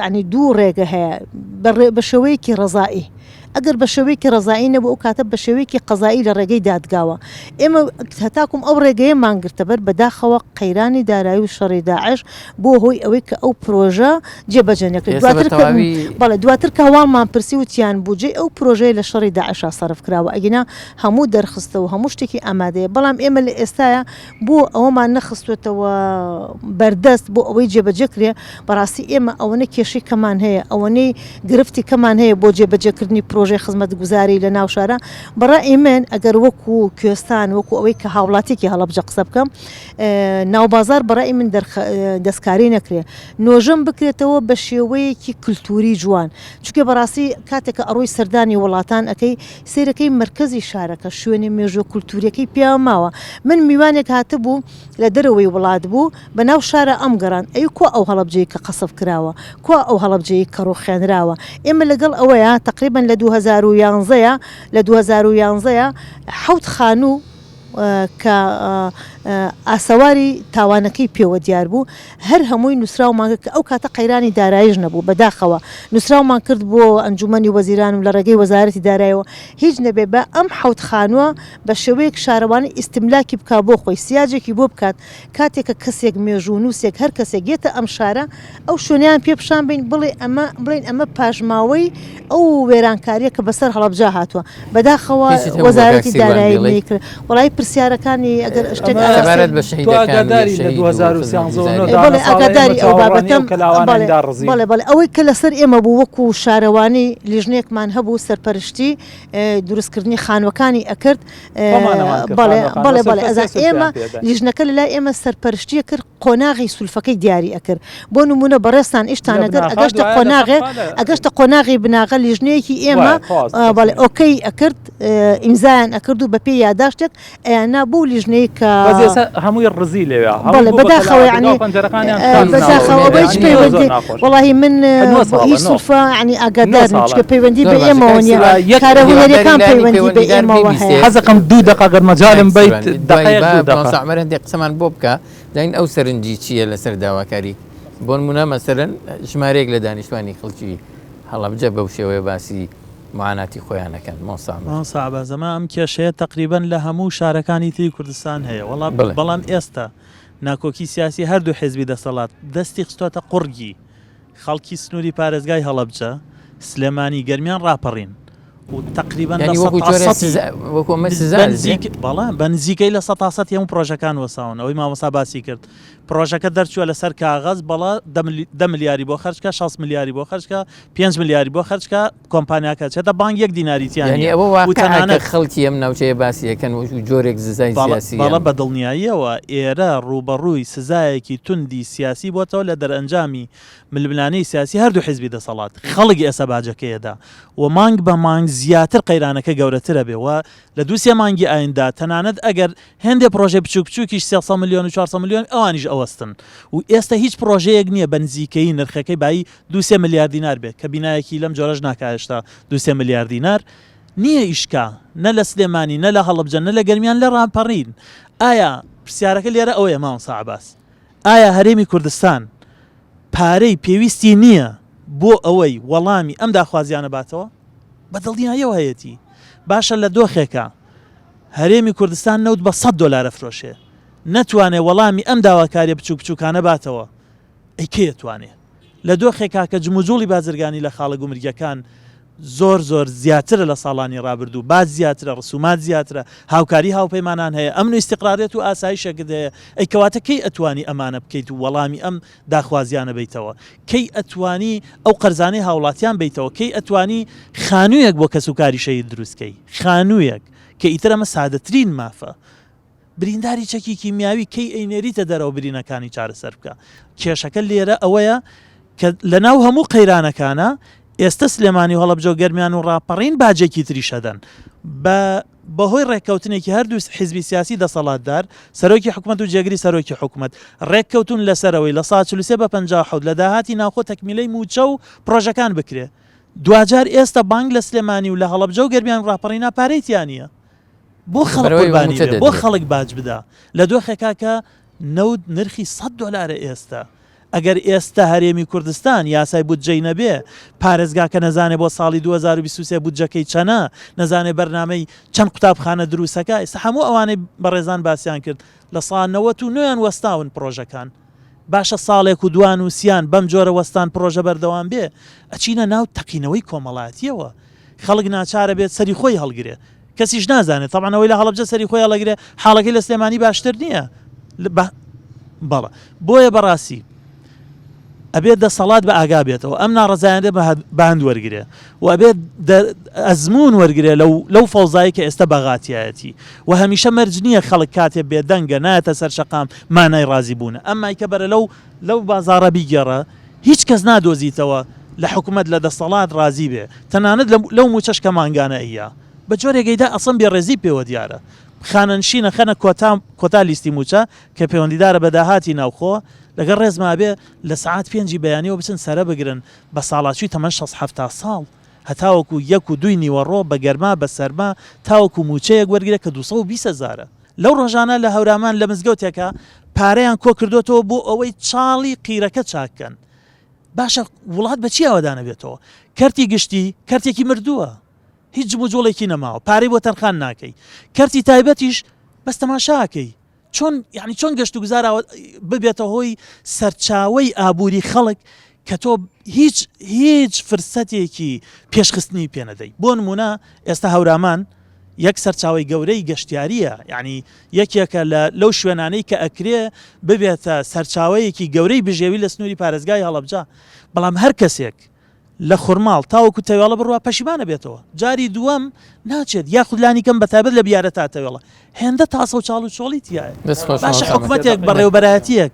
ینی 2 ڕێگە هەیە بە شێوەیەکی ڕەزایی ئەگەر بە شێوەیەکی ڕزایی نەبوو ئەو کاتە بە شێوەیەکی قەزایی لە ڕێگەی دادگاوە ئێمە هەتاکم ئەو ڕێگەیە مانگرتە بەر بەداخەوە قەیرانی دارایی و شەڕی داعش بۆ هۆی ئەوەی کە ئەو پرۆژە جێبەجێنەکرد دواتر کە هەواڵمان پرسی وتیان بودجەی ئەو پرۆژەیە لە شەڕی داعشا سەرف کراوە ئەگینا هەموو دەرخستە و هەموو شتێکی ئامادەیە بەڵام ئێمە لە ئێستاە بۆ ئەوەمان نەخستوێتەوە بەردەست بۆ ئەوەی جێبەجێکرێ بەڕاستی ئێمە ئەوەنە کێشەی کەمان هەیە ئەوەنەی گرفتی کەمان هەیە بۆ جێبەجێکردنی پرۆژەی خزمەت گوزاری لە ناو شارە بەڕای من ئەگەر وەکو کوێستان وەکو ئەوەی کە هاوڵاتێکی هەڵەبجە قسە بکەم ناوبازار بەڕای من دەستکاری نەکرێ نۆژەم بکرێتەوە بە شێوەیەکی کللتوری جوان چونکە بەڕاستی کاتێکە ئەڕۆی سەردانی وڵاتان ئەەکەی سیرەکەی مرکزی شارەکە شوێنی مێژوە کولتوریەکەی پیا ماوە من میوانێک هاتە بوو لە دەرەوەی وڵات بوو بە ناو شارە ئەم گەڕان ئەی کۆ ئەو هەڵەبجەیە کە قەسەف کراوە کۆ ئەو هەڵەبجەیە کە ڕۆخێنراوە ئێمە لەگەڵ ئەوەیە تقریبان لە 2011 لە 2011 حوت خانوو کە ئاسەواری تاوانەکەی پێوە دیار بوو هەر هەمووی نووسراومان کە ئەو کاتە قەیرانی دارایش نەبوو بەداخەوە نووسراومان کرد بۆ ئەنجومەنی وەزیران و لە ڕێگەی وەزارەتی دارایەوە هیچ نەبێ بە ئەم حوت خانووە بە شێوەیەک شارەوانی ئیستملاکی بک بۆ خۆی سیاجێکی بۆ بکات کاتێکە کەسێک مێژوو نووسێک هەر کەسێک گێتە ئەم شارە ئەو شوێنیان پێ پیشان بین بڵێن ئەمە پاژماوەی ئەو وێرانکاریە کە بەسەر هەڵەبجا هاتووە بەداخەوە وەزارەتی دارایی کرد وڵی پرسیارەکانی ئەگەر شتێک ئاگاداری لە 2013 ئاگاداری ئەو بابەتەم بەڵێ ئەوەی کە لەسەر ئێمە بوو وەکو شارەوانی لیژنێکمان هەبوو سەرپەرشتی دروستکردنی خانوەکانی ئەکرد بەڵێ ئەزا ئێمە لیژنەکە لە لای ئێمە سەرپەرشتیە کرد قۆناغی سولفەکەی دیاری ئەکرد بۆ نمونە بەڕێستان ئیشتانەگەر ئەگەشتە قۆناغی بناغە لیژنەیەکی ئێمە بەڵێ ئۆکەی ئەکرد ئیمزایان ئەکرد و بە پێی یاداشتێک ئەیاننا بۆ لیژنەی کە هەمووی ڕزی لێوە بەداخەوە ینی بەداخەوەی پەیوەندی وڵی من هیچ سولفە ینی ئاگادارن چکە پەیوەندی بە ئێمەوە نیە کارە هوەریەکان پەیوەندی بە ئێمەوە هەیە حەزەکەم 2 دقیقە گەر مەجالم بیت دقیقەمەرەندی قسەمان بۆ بکە داین ئەو سەرنجی چییە لەسەر داواکاری بۆ نمونە مەسەرەن ژمارەیەک لە دانیشتوانی خەڵکی هەڵەبجە بەو شێوەیە باسی معاناتی خۆیانەکەن مۆسابازەمە ئەم کێشەیە تقریبەن لە هەموو شارەکانی تری کوردستان هەیە بەڵام ئێستا ناکۆکی سیاسی هەردوو حێزبی دەسەڵات دەستی خستۆتە قوڕگی خەڵکی سنووری پارێزگای هەڵەبجە سلێمانی گەرمیان ڕاپەڕین و تقریبان بە نزیکەی لە 100 هەموو پرۆژەکان وەساون ئەوەی مامۆستا باسی کرد پرۆژەکە دەرچووە لەسەر کاغەز بەڵا 10 ملیاری بۆ خەرجکە 6 ملیاری بۆ خەرجکە 5 ملیاری بۆ خەرجکە کۆمپانیاکە چێتە بانک 1 دیناریتیانی ئەوە خەڵکی ئەم ناوچەیە باسیەکەن و جۆرێک ززای سیاسی بەڵە بە دڵنیاییەوە ئێرە ڕوبەڕووی سزایەکی توندی سیاسی بۆتەوە لە دەرئەنجامی ململانەی سیاسی هەردوو حیزبی دەسەڵات خەڵکی ئێستا باجەکەیەدا و مانگ بە مانگ زیاتر قەیرانەکە گەورەترە بێەوە لە 2 مانگی ئایندا تەنانەت ئەگەر هەندێک پرۆژێ بچووک بچووکیش 300 میلیۆن و 400 میلیۆن ئەوانیش ئەوەستن و ئێستا هیچ پرۆژەیەک نییە بە نزیکەی نرخەکەی بایی 2 میلیارد دینار بێت کە بینایەکی لەم جۆرەش ناکایشتا 2 میلیارد دینار نییە ئیشکا نە لە سلێمانی نە لە هەڵەبجە نە لە گەرمیان لە ڕامپەڕین ئایا پرسیارەکە لێرە ئەوەیە مامۆستا عەباس ئایا هەرێمی کوردستان پارەی پێویستی نییە بۆ ئەوەی وەڵامی ئەم داخوازیانە باتەوە بەدڵنیاییەوە هەیەی باشە لە دۆخێکە هەرێمی کوردستان نەوت بە $100 فرۆشێ نەتوانێ وەڵامی ئەم داواکاریە بچوو بچووکانە باتەوە ئەی کێتوانێ لە دۆخێکا کە جموجوڵی بازرگانی لە خاڵە گومرگەکان زۆر زیاترە لە ساڵانی ڕابردوو باز زیاترە ڕسومات زیاترە هاوکاری هاوپەیمانان هەیە ئەمن و استقرارێت و ئاسایشەکە هەیە ئەی کەواتە کەی ئەتوانی ئەمانە بکەیت و وەڵامی ئەم داخوازیانە بیتەوە کەی ئەتوانی ئەو قەرزانەی هاوڵاتیان بیتەوە کەی ئەتوانی خانوویەک بۆ کەسوکاری شەید دروستکەی خانوویەک کە ئیترەمە سادەترین مافە برینداری چەکی کیمیاوی کەی ئەینێریتە دەرەوە برینەکانی چارەسەر بکە کێشەکە لێرە ئەوەیە کە لەناو هەموو قەیرانەکانە ئێستا سلێمانی هەڵەبجە و گەرمیان و ڕاپەڕین باجێکی تریشەدەن بەهۆی ڕێککەوتنێکی هەردوو حیزبی سیاسی دەسەڵاتدار سەرۆکی حکومت و جێگری سەرۆکی حکومت ڕێککەوتون لەسەرەوەی لە 1940 بە 57 لە داهاتی ناوخۆ تەکمیلەی موچە و پرۆژەکان بکرێ دوجار ئێستا بانگ لە سلێمانی و لە هەڵەبجە و گەرمیان ڕاپەڕینا پارەیتیانە بۆ خەڵک قوربانی بێ بۆ خەڵک باج بدا لە دۆخێکا کە نەود نرخی $100 ئێستا ئەگەر ئێستا هەرێمی کوردستان یاسای بودجەی نەبێ پارێزگاکە نەزانێ بۆ ساڵی 2023 بودجەکەی چەنە نەزانێ بەرنامەی چەند قوتابخانە دروستەکە ئێستا هەموو ئەوانەی بەڕێزان باسییان کرد لە ساڵ 99 وەستاون پرۆژەکان باشە ساڵێک و دوان و سیان بەم جۆرە وەستان پرۆژە بەردەوام بێ ئەچینە ناو تەقینەوەی کۆمەڵاتیەوە خەڵک ناچارە بێت سەری خۆی هەڵگرێ کەسیش نازانێت طبعا ئەوەی لە هەڵەبجە سەری خۆی هەڵەگرێ حاڵەکەی لە سلێمانی باشتر نییە بەڵە بۆیە بەڕاستی ئەبێت دەسەڵات بە ئاگا بێتەوە ئەم ناڕەزایانە باند وەرگێ و ئەبێت ئەزمون وەرگێ لەو فەوزایی کە ئێستا بەغاتیایەتی و هەمیشە مەرج نییە خەڵک کاتێ بێدەنگە نایەتە سەر شەقام مانای ڕازی بوون ئەمای کە بەرە لەو بازاڕە بیگەڕە هیچ کەس نادۆزیتەوە لە حکوومەت لە دەسەڵات ڕازی بێ تەنانەت لەو موچەشکە مانگانە ئەیە بە جۆرێگەیدا ئەسم بێڕێزی پێوە دیارە خانەنشینە خەنە کۆتا لیستی موچە کە پەیوەندیدارە بە داهاتی ناوخۆ لەگەڵ ڕێزما بێ لە سعات 5 بەیانیەوە بچن سەرە بگرن بە ساڵاچوی تەمەن 6 ساڵ هەتاوەکو 1 و 2 نیوەڕۆ بە گەرما بە سەرما تاوەکو موچەیەک وەرگرە کە 220,000 لەو ڕۆژانە لە هەورامان لە مزگەوتێکە پارەیان کۆ کردوتەوە بۆ ئەوەی چاڵی قیرەکە چاکەن باشە وڵات بە چی ئەوەدانە بێتەوە کەرتی گشتی کەرتێکی مردووە هیچ جموجۆڵێکی نەماوە پارەی بۆ تەنخان ناکەی کەرتی تایبەتیش بەس تەماشاکەی چۆن گەشت و گوزار ببێتە هۆی سەرچاوەی ئابووری خەڵک کە تۆ هیچ فرسەتێکی پێشخستنی پێنەدەی بۆ نمونە ئێستا هەورامان یەک سەرچاوی گەورەی گەشتیاریە یعنی یەکێکە لەو شوێنانەی کە ئەکرێ ببێتە سەرچاوەیەکی گەورەی بژێوی لە سنووری پارێزگای هەڵەبجە بەڵام هەر کەسێک لە خورماڵ تاوەکو تەوێڵە بڕوا پەشیمانە بێتەوە جاری دووەم ناچێت یاخودلانی کەم بەتابەت لە بیارە تا تەوێڵە هێندە تاسە و چاڵ و چۆڵی تایە باشە حکوومەتێک بەڕێوەبەرایەتیەک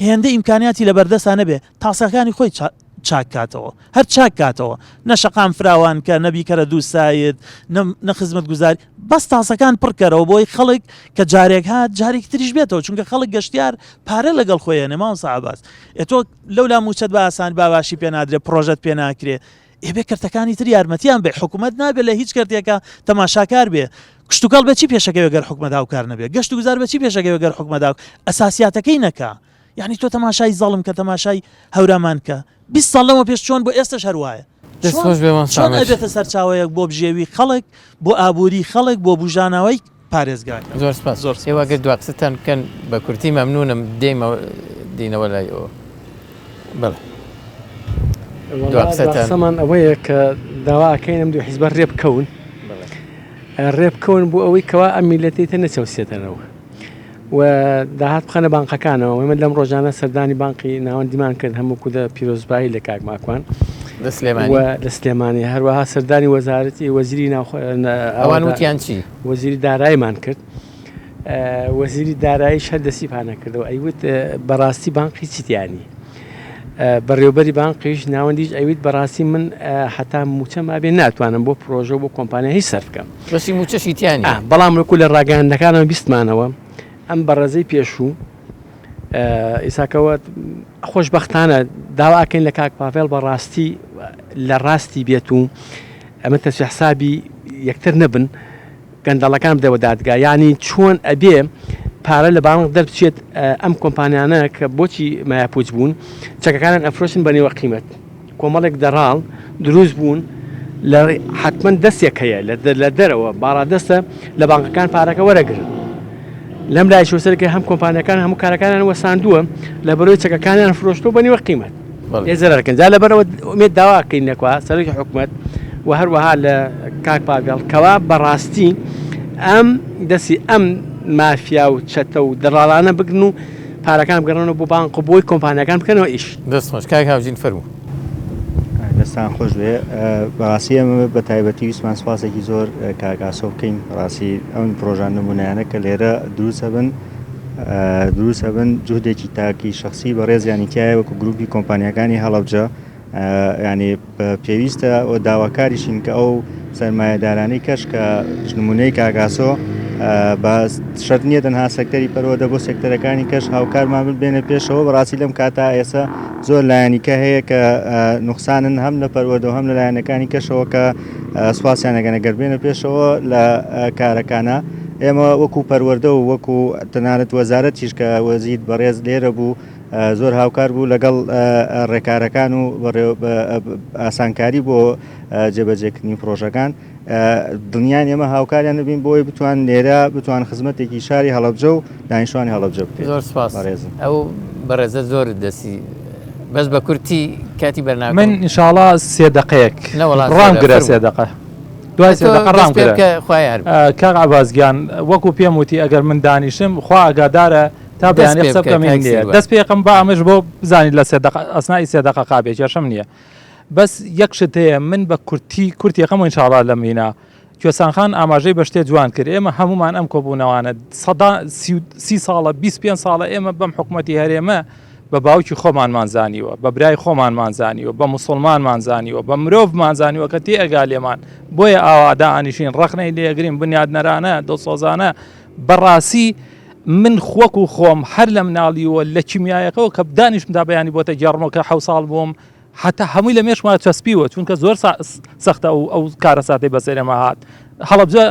هێندە ئیمکانیاتی لە بەردەستانە بێ تاسەکانی خۆی چاکاتەوە هەر چاکاتەوە نەشەقام فراوان کە نەبیکەرە دوو ساید نەخزمەت گوزاری بەس تاسەکان پڕکەرەوە بۆی خەڵک کە جارێک هات جارێک تریش بێتەوە چونکە خەڵک گەشتیار پارە لەگەڵ خۆیە نێماوە سەعباس ئێتۆ لەولا موچەت بە ئاسان باباشی پێ نادرێت پرۆژەت پێ ناکرێ ئێبێ کەرتەکانی تر یارمەتیان بێ حکوومەت نابێت لە هیچ کردێکە تەماشاکار بێ کشتتوکەڵ بەچی پێشەکەی گەر حکومەت هاوکار نەبێت گەشت و گوزار بەچی پێشەکەی گەر حکومەت ئەساسیاتەکەی نەکا یعنی تۆ تەماشای زەڵم کە تەماشای هەورامان کە 20 ساڵ لەمە پێش چۆن بۆ ئێستش هەروایە چۆن ئەبێتە سەرچاوەیەک بۆ بژێوی خەڵک بۆ ئابووری خەڵک بۆ بژانەوەی پارێزگای زۆر سپاس زۆر ئێوەگە دو قسەتان بکەن بە کورتی مەمنونم دێینەوە لای ئەوە بەڵێ سەمان ئەوەیە کە داواکەینم دوو حیزبە ڕێبکەون ڕێبکەون بۆ ئەوەی کەوا ئەم میلەتێتە نەچەوسێتەنەوە و داهات بخەنە بانقەکانەوە من لەم ڕۆژانە سەردانی بانقی ناوەندیمان کرد هەموو کودە پیرۆزبایی لە کاک ماکوان لە سلێمانی هەروەها سەردانی وەزارەتی وەزیری ئەوان وتیان چی وەزیری داراییمان کرد وەزیری داراییش هەر دەسی پانە کردەوە ئەیوت بەڕاستی بانقی چیتیانی بەڕێوبەری بانقیش ناوەندیش ئەویت بەڕاستی من حتا موچەما بێ ناتوانم بۆ پرۆژە بۆ کۆمپانیا هیچ سەر بکەم ڕستی موچەشیتیانی بەڵام ڕکو لە ڕاگەاندەکانەوە بیستمانەوە ئەم بەڕێزەی پێشوو ئیساکەوە خۆشبەختانە داواکەین لە کاک پاڤێڵ بەڕاستی لە ڕاستی بێت و ئەمە تەسوی حسابی یەکتر نەبن گەندەڵەکان بدەوە دادگا ینی چۆن ئەبێ پارە لە بانق دەربچێت ئەم کۆمپانیانە کە بۆچی مایاپوچ بوون چەکەکانان ئەفرۆشن بەنێوە قیمەت کۆمەڵێک دەڕاڵ دروست بوون لە حتمما دەستێک هەیە لە دەرەوە باڕادەستە لە بانقەکان پارەکە وەرەگرن لەم لای شوسەرەکە هەم کۆمپانیەکان هەموو کارەکانیان وەساندووە لە بەرەوەی چەکەکانیان فرۆشتۆ بەنێوە قیمەت ێزەرەکەن جا لەبەرەوە ئومێد داواکەین نەکوا سەرۆکی حکوومەت و هەروەها لە کاک پاڤێڵ کەوا بەڕاستی ئەم دەستی ئەم مافیا و چەتە و دەڕاڵانە بگرن و پارەکان بگەڕنەوە بۆ بانق بۆی کۆمپانیەکان بکەنەوە ئیش دەستخۆش کاک هاوژین فەرموو دەستان خۆش بێ بەڕاستی ئەمە بە تایبەتی ویسمان سوپاسێکی زۆر کاگاسۆ بکەین ڕاستی ئەم پرۆژان نمونیانە کە لێرە دروستە بن جودێکی تاکی شخصی بە ڕێزیانی تایە وەکو گروپی کۆمپانیەکانی هەڵەبجە ینی پێویستە و داواکاریشین کە ئەو سەرمایەدارانەی کەش کە نمونەی کاگاسۆ بە شەرت نییە تەنها سێکتەری پەروەدە بۆ سێکتەرەکانی کەش هاوکارمان بێنە پێشەوە بەڕاستی لەم کاتا ئێستا زۆر لایەنیکە هەیە کە نوقسانن هەم لە پەروەدە و هەم لە لایەنەکانی کەشەوە کە سوپاسیانەگەنەگەر بێنە پێشەوە لە کارەکانە ئێمە وەکو پەروەردە و وەکو تەنانەت وەزارەتیش کە وەزیر بەڕێز لێرە بوو زۆر هاوکار بوو لەگەڵ ڕێکارەکان و ئاسانکاری بۆ جێبەجێکردنی پرۆژەکان دنیان ئێمە هاوکاریان نبین بۆی بتوان لێرە بتوان خزمەتێکی شاری هەڵەبجە و دانیشتوانی هەڵەبجە بکەین. زۆر سپاس ئەو بەڕێزە زۆر دەسی بەس بە کورتی کاتی بەرنامە من ئینشاڵڵا 3 دقەیەک ڕامگرە 3 دقە دوای 3 دقە ڕامگرە کاک عەبازگیان وەکو پێم وتی ئەگەر من دانیشم خوا ئاگادارە تا بەیانی قسە بکەم نییە دەست پێقم بە ئەمەش بۆ بزانیت لە ئەسنای سێدەقە قابێت کێشەم نییە بەس یەکشت هەیە من بە کورتیەکەم ئینشاڵڵا لە مینە کوێستانخان ئاماژەی بە شتێ جوان کرد ئێمە هەمومان ئەم کۆبوونەوانە 30 ساڵە 25 ساڵە ئێمە بەم حکوومەتی هەرێمە بە باوکی خۆمانمان زانیوە بە برای خۆمانمان زانیوە بە موسڵمانمان زانیوە بە مرۆڤمان زانیوە کە تێئگا لێمان بۆیە ئاوادا ئانیشین ڕخنەی لێگرین بنیادنەرانە دڵسۆزانە بەڕاستی من خۆک و خۆم هەر لە مناڵیوە لە کیمیایەکەەوە کە بدانیشمدا بەیانی بۆتە گەڕمەوە کە 7 ساڵ بووم حتا هەمووی لە مێشمە چەسپیوە چونکە زۆر سەختە ئەو کارە ساتەی بەسەرێمە هات هەڵەبجە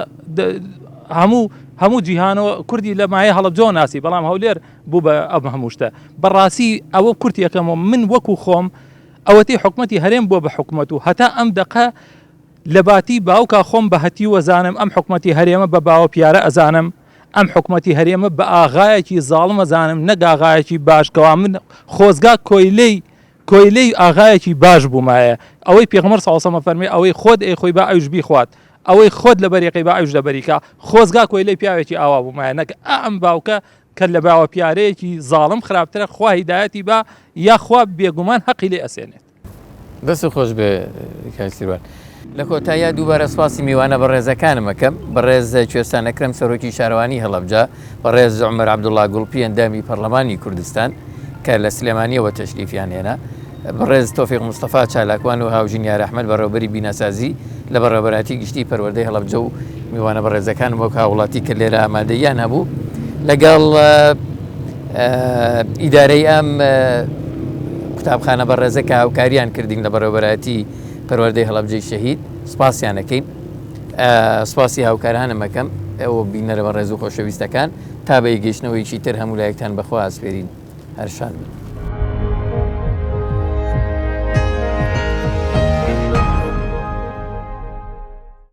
هەموو جیهانەوە کوردی لە مایە هەڵەبجۆ ناسی بەڵام هەولێر بوو بە ئەم هەموو شتە بەڕاستی ئەوە کورتیەکەمەوە من وەکو خۆم ئەوەتی حکومەتی هەرێم بووە بە حکومەت و هەتا ئەم دقە لە باتی باوکە خۆم بە هەتی وەزانم ئەم حکومەتی هەرێمە بە باوە پیارە ئەزانم ئەم حکومەتی هەرێمە بە ئاغایەکی زاڵم ئەزانم نەک ئاغایەکی باشکەوا من خۆزگا کۆیلەی ئاغایەکی باش بوومایە ئەوەی پێغمبەر صلی الله علیه و سلم فەرمی ئەوەی خۆت خۆی با ئەوش بیخوات ئەوەی خۆت لە بەریقی با ئەوش لە بەریکا خۆزگا کۆیلەی پیاوێکی ئاوا بوومایە نەک ئەم باوکە کە لە باوە پیارەیەکی زاڵم خراپترە خوا هیدایەتی با یاخوا بێگومان حەقی لێ ئەسێنێت دەست خۆش بێ کاکسیروان لە کۆتاییە دووبارە سپاسی میوانە بە ڕێزەکانم ئەەکەم بەڕێز کوێستانەکرم سەرۆکی شارەوانی هەڵەبجە بەڕێز عومەر عەبدوڵڵا گوڵپی ئەندامی پەرلەمانی کوردستان کە لە سلێمانیەوە تەشریفیان هێنا بەڕێز تۆفیق مستەفا چالاکوان و هاوژینیار ئەحمەد بەڕێوەبەری بینەسازی لە بەڕێوەبەراتی گشتی پەروەردەی هەڵەبجە و میوانە بەڕێزەکانم وەک هاوڵاتی کە لێرە ئامادەیان هەبوو لەگەڵ ئیدارەی ئەم قوتابخانە بەڕێزە کە هاوکاریان کردین لە بەڕێوەبەراتی پەروەردەی هەڵەبجەی شەهید سپاسیانەکەین سپاسی هاوکارانم ئەەکەم ئەوە بینەرە بە ڕێز و خۆشەویستەکان تا بە گەیشتنەوەیکی تر هەموو لایەکتان بەخوا ئاسپێرین هەرشان